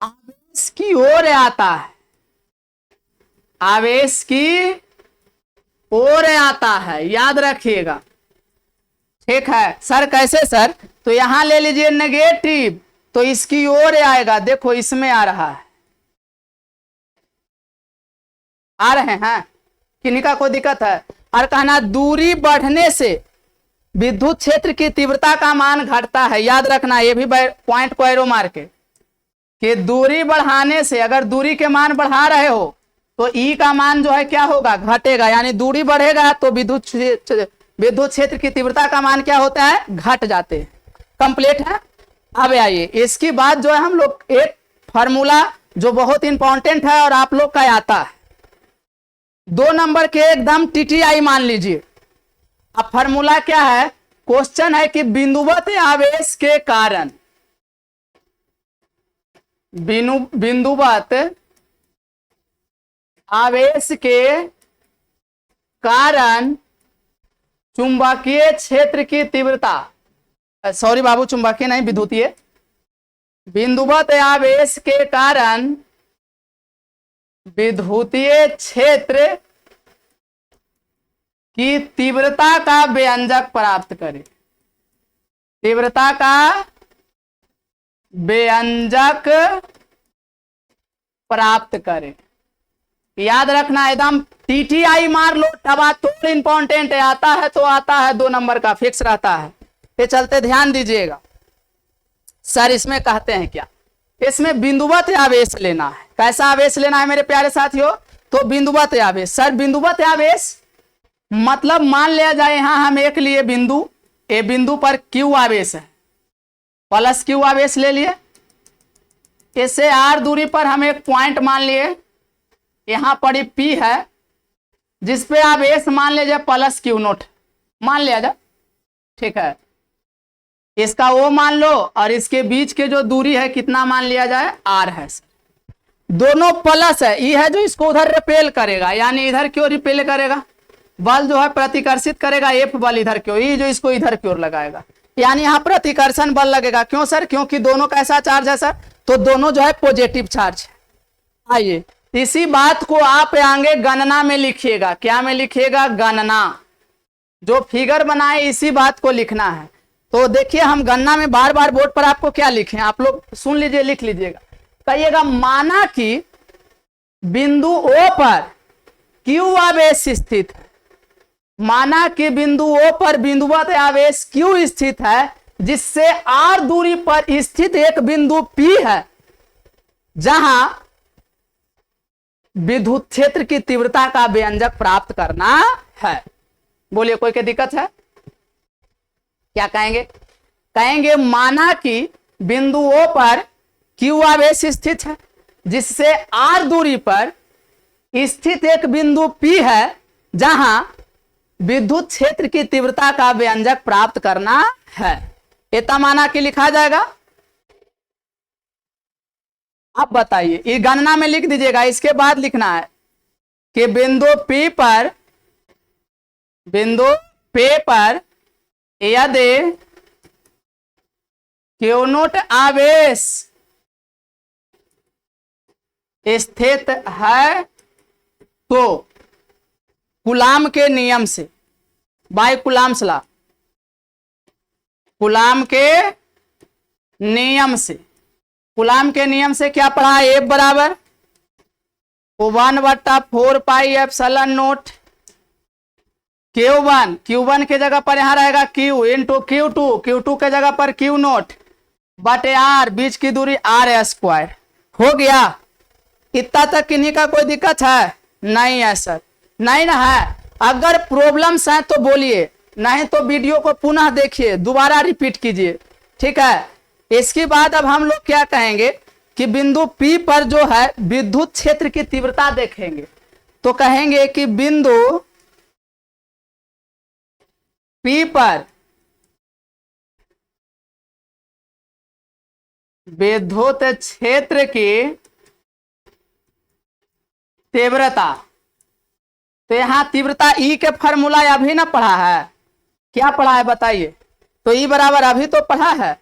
आवेश की ओर आता है, आवेश की ओर आता है, याद रखिएगा। ठीक है सर, कैसे सर, तो यहां ले लीजिए नेगेटिव, तो इसकी ओर आएगा। देखो इसमें आ रहा है, आ रहे हैं, किन्हीं का कोई दिक्कत है। और कहना दूरी बढ़ने से विद्युत क्षेत्र की तीव्रता का मान घटता है। याद रखना ये भी पॉइंट को एरो मार के, कि दूरी बढ़ाने से, अगर दूरी के मान बढ़ा रहे हो तो ई का मान जो है क्या होगा, घटेगा। यानी दूरी बढ़ेगा तो विद्युत क्षेत्र की तीव्रता का मान क्या होता है, घट जाते हैं। कंप्लीट है। अब आइए इसकी बाद जो है हम लोग एक फॉर्मूला जो बहुत इंपॉर्टेंट है और आप लोग का आता है, 2 नंबर के एकदम टीटीआई मान लीजिए। अब फॉर्मूला क्या है, क्वेश्चन है कि बिंदुवत आवेश के कारण, बिंदुवत आवेश के कारण चुंबकीय क्षेत्र की तीव्रता, सॉरी बाबू, चुंबकीय नहीं, विद्युतीय, बिंदुवत आवेश के कारण विद्युतीय क्षेत्र की तीव्रता का व्यंजक प्राप्त करें, तीव्रता का व्यंजक प्राप्त करें। याद रखना एकदम टीटीआई मार लो, टबा तो इंपॉर्टेंट है, आता है तो आता है, 2 नंबर का फिक्स रहता है। ये चलते ध्यान दीजिएगा। सर इसमें कहते हैं क्या, इसमें बिंदुवत आवेश लेना है। कैसा आवेश लेना है मेरे प्यारे साथियों, तो बिंदुवत आवेश। सर बिंदुवत आवेश मतलब मान लिया जाए यहां हम एक लिए बिंदु, ए बिंदु पर क्यू आवेश है, प्लस क्यू आवेश ले लिए। इससे आर दूरी पर हम एक पॉइंट मान लिए, यहां पर पी है, जिसपे आवेश मान लीजिए प्लस क्यू नोट मान लिया जाए। ठीक है, इसका वो मान लो और इसके बीच के जो दूरी है कितना मान लिया जाए, आर है। दोनों प्लस है, ई है जो इसको उधर रिपेल करेगा, यानी इधर की ओर रिपेल करेगा, बल जो है प्रतिकर्षित करेगा, एफ बल इधर की ओर, ई जो इसको इधर की ओर लगाएगा, यानी यहाँ प्रतिकर्षण बल लगेगा। क्यों सर, क्योंकि दोनों कैसा चार्ज है सर, तो दोनों जो है पॉजिटिव चार्ज है। आइए इसी बात को आप आगे गणना में लिखिएगा। क्या में लिखिएगा, गणना, जो फिगर बनाए इसी बात को लिखना है। तो देखिए हम गणना में बार बार बोर्ड पर आपको क्या लिखें, आप लोग सुन लीजिए, लिख लीजिएगा। कहिएगा माना कि बिंदु O पर Q आवेश स्थित है, माना कि बिंदु O पर बिंदुवत आवेश Q स्थित है, जिससे R दूरी पर स्थित एक बिंदु P है, जहां विद्युत क्षेत्र की तीव्रता का व्यंजक प्राप्त करना है। बोलिए कोई क्या दिक्कत है? क्या कहेंगे? कहेंगे माना कि बिंदु O पर Q आवेश स्थित है, जिससे R दूरी पर स्थित एक बिंदु P है, जहां विद्युत क्षेत्र की तीव्रता का व्यंजक प्राप्त करना है। इतना माना कि लिखा जाएगा। अब बताइए, ये गणना में लिख दीजिएगा। इसके बाद लिखना है कि बिंदु P पर यदि Q नोट आवेश स्थित है तो कूलाम के नियम से, बाय कूलाम्स लॉ, कूलाम के नियम से, कूलाम के नियम से क्या पढ़ा है? F बराबर 1/4 pi epsilon note Q1, Q1 के जगह पर यहां रहेगा Q इंटू Q2, Q2 के जगह पर Q नोट बटे R, बीच की दूरी R स्क्वायर। हो गया। इतना तक किन्हीं का कोई दिक्कत है? नहीं है सर, नहीं ना है। अगर प्रॉब्लम्स हैं तो बोलिए, नहीं तो वीडियो को पुनः देखिए, दोबारा रिपीट कीजिए, ठीक है। इसके बाद अब हम लोग क्या कहेंगे कि बिंदु P पर जो है विद्युत क्षेत्र की तीव्रता देखेंगे। तो कहेंगे कि बिंदु P पर विद्युत क्षेत्र की तीव्रता, तो यहां तीव्रता E के फॉर्मूला अभी ना पढ़ा है? क्या पढ़ा है बताइए? तो E बराबर अभी तो पढ़ा है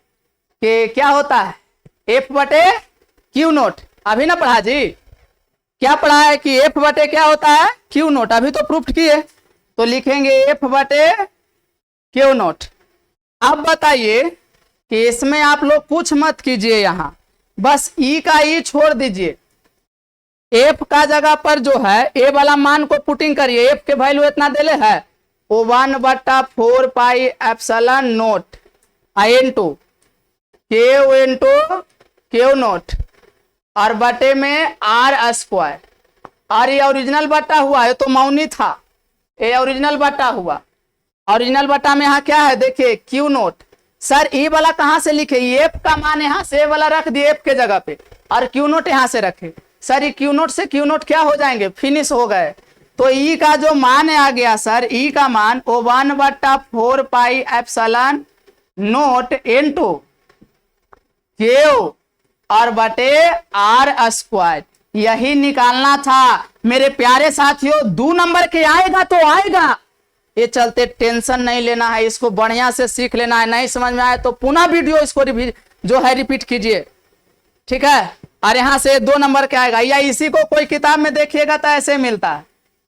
कि क्या होता है F बटे Q नोट, अभी ना पढ़ा जी? क्या पढ़ा है कि F बटे क्या होता है? Q नोट, अभी तो प्रूफ किए। तो लिखेंगे F बटे Q नोट। अब बताइए कि इसमें आप लोग कुछ मत कीजिए, यहां बस E का E छोड़ दीजिए। F का जगह पर जो है A वाला मान को पुटिंग करिए। F के वैल्यू इतना देले है 1/4 pi epsilon note into Q note और बटे में R स्क्वायर। और ये ओरिजिनल बटा हुआ है, तो मौनी था, ये ओरिजिनल बटा हुआ। ओरिजिनल बटा में यहाँ क्या है देखिए Q नोट। सर E वाला कहां से लिखे? F का मान यहां से A वाला रख दिए F के जगह पे, और Q नोट यहां से रखे। सर ये Q नोट से Q नोट क्या हो जाएंगे? फिनिश हो गए। तो E का जो मान आ गया सर, E का मान 1/4 pi epsilon note into Q और बटे R स्क्वायर। यही निकालना था मेरे प्यारे साथियों। 2 नंबर के आएगा तो आएगा, ये चलते टेंशन नहीं लेना है, इसको बढ़िया से सीख लेना है। नहीं समझ में आए तो पुनः वीडियो इसको जो है रिपीट कीजिए, ठीक है। और यहां से 2 नंबर के आएगा, या इसी को कोई किताब में देखिएगा तो ऐसे मिलता है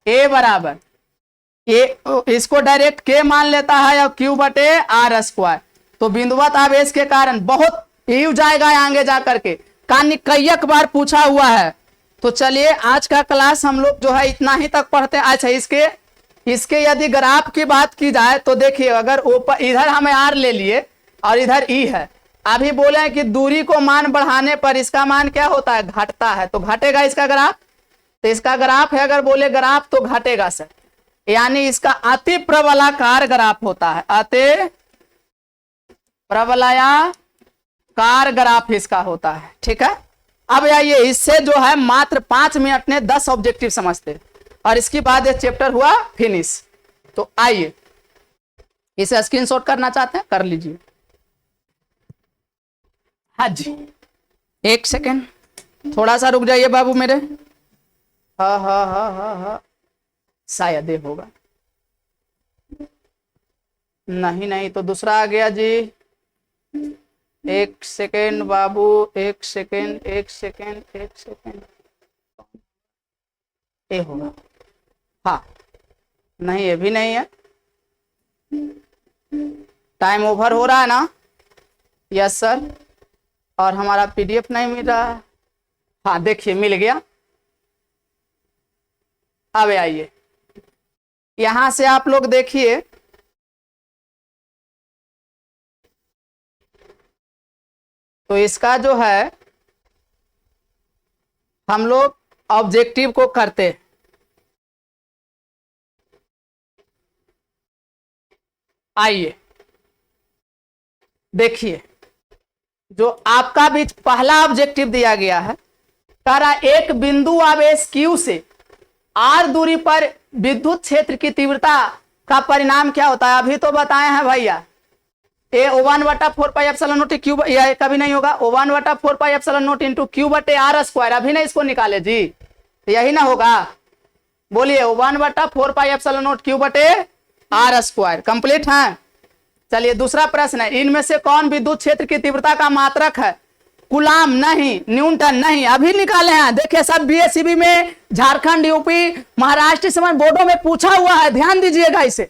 A बराबर इसको डायरेक्ट K मान लेता है और Q बटे R स्क्वायर। तो बिंदुवत आवेश के कारण बहुत यूज आएगा आगे जाकर के, कई बार पूछा हुआ है। तो चलिए आज का क्लास हम लोग जो है इतना ही तक पढ़ते हैं। अच्छा, इसके यदि ग्राफ की बात की जाए तो देखिए, अगर ऊपर इधर हमें R ले लिए और इधर E है, अभी बोले हैं कि दूरी को मान बढ़ाने पर इसका मान क्या होता है? घटता है। तो घटेगा इसका ग्राफ। तो इसका ग्राफ है, अगर बोले ग्राफ तो घटेगा सर, यानी इसका अति प्रबलाकार ग्राफ होता है, अति प्रबलाकार ग्राफ इसका होता है, ठीक है। अब आइए, इससे जो है मात्र 5 मिनट में 10 ऑब्जेक्टिव समझते, और इसके बाद ये चैप्टर हुआ फिनिश। तो आइए, इसे स्क्रीनशॉट करना चाहते हैं कर लीजिए। हाँ जी, 1 सेकेंड, थोड़ा सा रुक जाइए बाबू मेरे। हाँ, शायद ये होगा। नहीं तो दूसरा आ गया जी। 1 सेकेंड बाबू, 1 सेकेंड। ये होगा। हाँ, नहीं ये भी नहीं है। टाइम ओवर हो रहा है ना? Yes sir. और हमारा PDF नहीं मिल रहा है। हाँ देखिए, मिल गया। अब आइए, यहां से आप लोग देखिए, तो इसका जो है हम लोग ऑब्जेक्टिव को करते हैं। आइए देखिए, जो आपका बीच पहला ऑब्जेक्टिव दिया गया है, कह रहा एक बिंदु आवेश Q से R दूरी पर विद्युत क्षेत्र की तीव्रता का परिणाम क्या होता है? अभी तो बताए हैं भैया, ए O1 बटा 4 पाई एप्सिलॉन नॉट क्यू, कभी नहीं होगा, O1 बटा 4 pi epsilon not into Q बटे आर स्क्वायर। अभी नहीं इसको निकाले जी, यही ना होगा, बोलिए O1 बटा 4 पाई एप्सिलॉन नॉट क्यू बटे आर स्क्वायर। कंप्लीट है। चलिए दूसरा प्रश्न है, इनमें से कौन विद्युत क्षेत्र की तीव्रता का मात्रक है? कूलाम नहीं, न्यूटन नहीं, अभी निकाले हैं। देखिए सब बीएससीबी में, झारखंड, यूपी, महाराष्ट्र समय बोर्डों में पूछा हुआ है, ध्यान दीजिएगा इसे।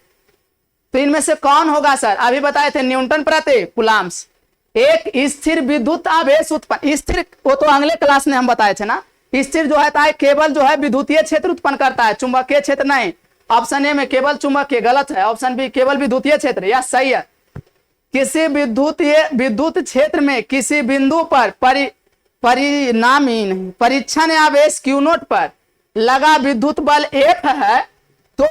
तो इनमें से कौन होगा सर? अभी बताए थे न्यूटन प्रति कूलाम्स। एक स्थिर विद्युत आवेश उत्पन्न, स्थिर वो तो अगले क्लास में हम बताए थे ना। स्थिर जो है केवल जो है विद्युतीय क्षेत्र उत्पन्न करता है, चुंबकीय क्षेत्र नहीं। ऑप्शन ए में केवल चुंबकीय गलत है, ऑप्शन बी केवल विद्युतीय क्षेत्र यह सही है। किसी विद्युत क्षेत्र में किसी बिंदु पर परिणामी नहीं परीक्षण आवेश Q नोट पर लगा विद्युत बल F है, तो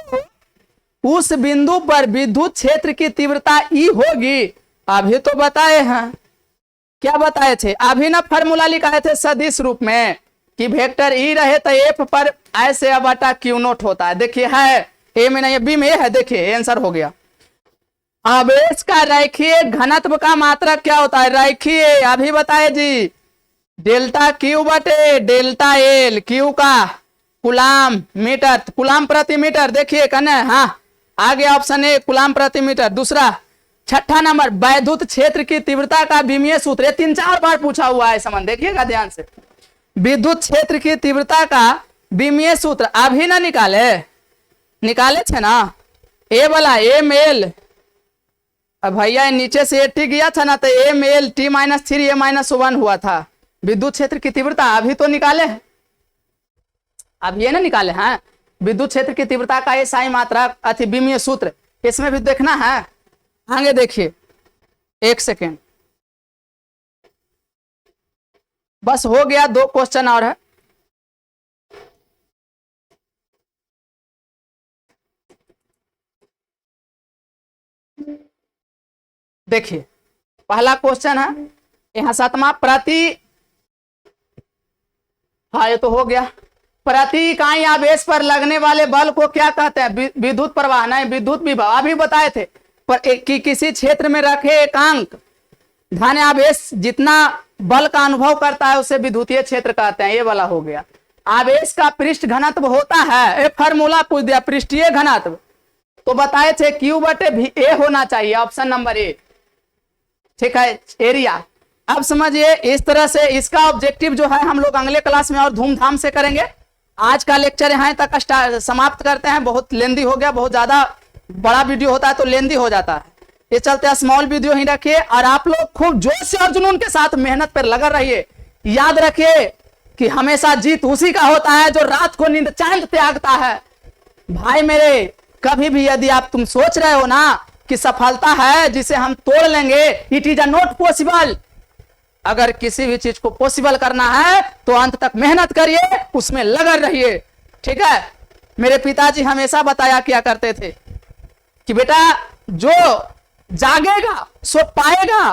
उस बिंदु पर विद्युत क्षेत्र की तीव्रता E होगी। अभी तो बताए हैं, क्या बताए थे? अभी ना फॉर्मूला लिखाए थे सदिश रूप में कि वेक्टर E रहे तो F पर ऐसे बटा Q नोट होता है। देखिए है ए में नहीं, बी में है, देखिए आंसर हो गया। आवेश का रेखीय घनत्व का मात्रक क्या होता है? रेखीय, अभी बताए जी, डेल्टा Q बटे डेल्टा L, Q का कूलाम मीटर, कूलाम प्रति मीटर। देखिए कने, हाँ आगे ऑप्शन ए कूलाम प्रति मीटर। दूसरा छठा नंबर, वैद्युत क्षेत्र की तीव्रता का विमीय सूत्र, ये 3-4 बार पूछा हुआ है समझ, देखिएगा ध्यान से। विद्युत क्षेत्र की तीव्रता का विमीय सूत्र अभी ना निकाले थे ना, ए वाला एम एल, अब भैया नीचे से टी गया था ना, तो एम एल टी माइनस 3 ए माइनस 1 हुआ था विद्युत क्षेत्र की तीव्रता। अभी तो निकाले, अब ये ना निकाले हैं विद्युत क्षेत्र की तीव्रता का SI मात्रा अति विमीय सूत्र, इसमें भी देखना है। आगे देखिए, एक सेकेंड, बस हो गया, 2 क्वेश्चन और है। देखिए पहला क्वेश्चन है, यहां 7वां प्रति, हाँ ये तो हो गया। प्रति इकाई आवेश पर लगने वाले बल को क्या कहते हैं? विद्युत प्रवाह नहीं, विद्युत विभव। अभी बताए थे पर कि किसी क्षेत्र में रखे एकांक धन आवेश जितना बल का अनुभव करता है उसे विद्युतीय क्षेत्र कहते हैं, ये वाला हो गया। आवेश का पृष्ठ घनत्व होता है, एक फार्मूला पूछ दिया, पृष्ठीय घनत्व, तो बताए थे Q बटे भी ए होना चाहिए, ऑप्शन नंबर ए, ठीक है। एरिया, अब समझिए इस तरह से इसका ऑब्जेक्टिव जो है हम लोग अगले क्लास में और धूमधाम से करेंगे। आज का लेक्चर यहाँ तक समाप्त करते हैं, बहुत लेंदी हो गया, बहुत ज्यादा बड़ा वीडियो होता है तो लेंदी हो जाता है, ये चलते स्मॉल वीडियो ही रखिए। और आप लोग खूब जोश और जुनून के साथ मेहनत पर लगा रहिए। याद रखिए कि हमेशा जीत उसी का होता है जो रात को नींद चांद त्यागता है। भाई मेरे, कभी भी यदि आप तुम सोच रहे हो ना कि सफलता है जिसे हम तोड़ लेंगे, इट इज नॉट पॉसिबल। अगर किसी भी चीज को पॉसिबल करना है तो अंत तक मेहनत करिए, उसमें लगन रहिए, ठीक है। मेरे पिताजी हमेशा बताया किया करते थे कि बेटा जो जागेगा सो पाएगा,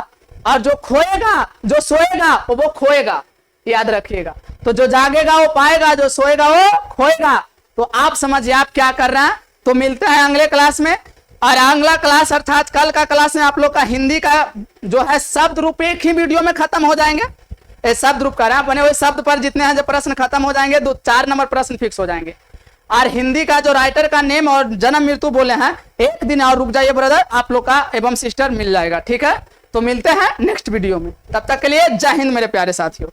और जो खोएगा, जो सोएगा वो खोएगा, याद रखिएगा। तो जो जागेगा वो पाएगा, जो सोएगा वो खोएगा। तो आप समझिए आप क्या कर रहे हैं। तो मिलते हैं अगले क्लास में, और अगला क्लास अर्थात कल का क्लास में आप लोग का हिंदी का जो है शब्द रूप एक ही वीडियो में खत्म हो जाएंगे। शब्द रूप का बने हुए शब्द पर जितने हैं जो प्रश्न खत्म हो जाएंगे, 2-4 नंबर प्रश्न फिक्स हो जाएंगे। और हिंदी का जो राइटर का नेम और जन्म मृत्यु बोले हैं, एक दिन और रुक जाइए ब्रदर, आप लोग का एवं सिस्टर मिल जाएगा, ठीक है। तो मिलते हैं नेक्स्ट वीडियो में, तब तक के लिए जय हिंद मेरे प्यारे साथियों।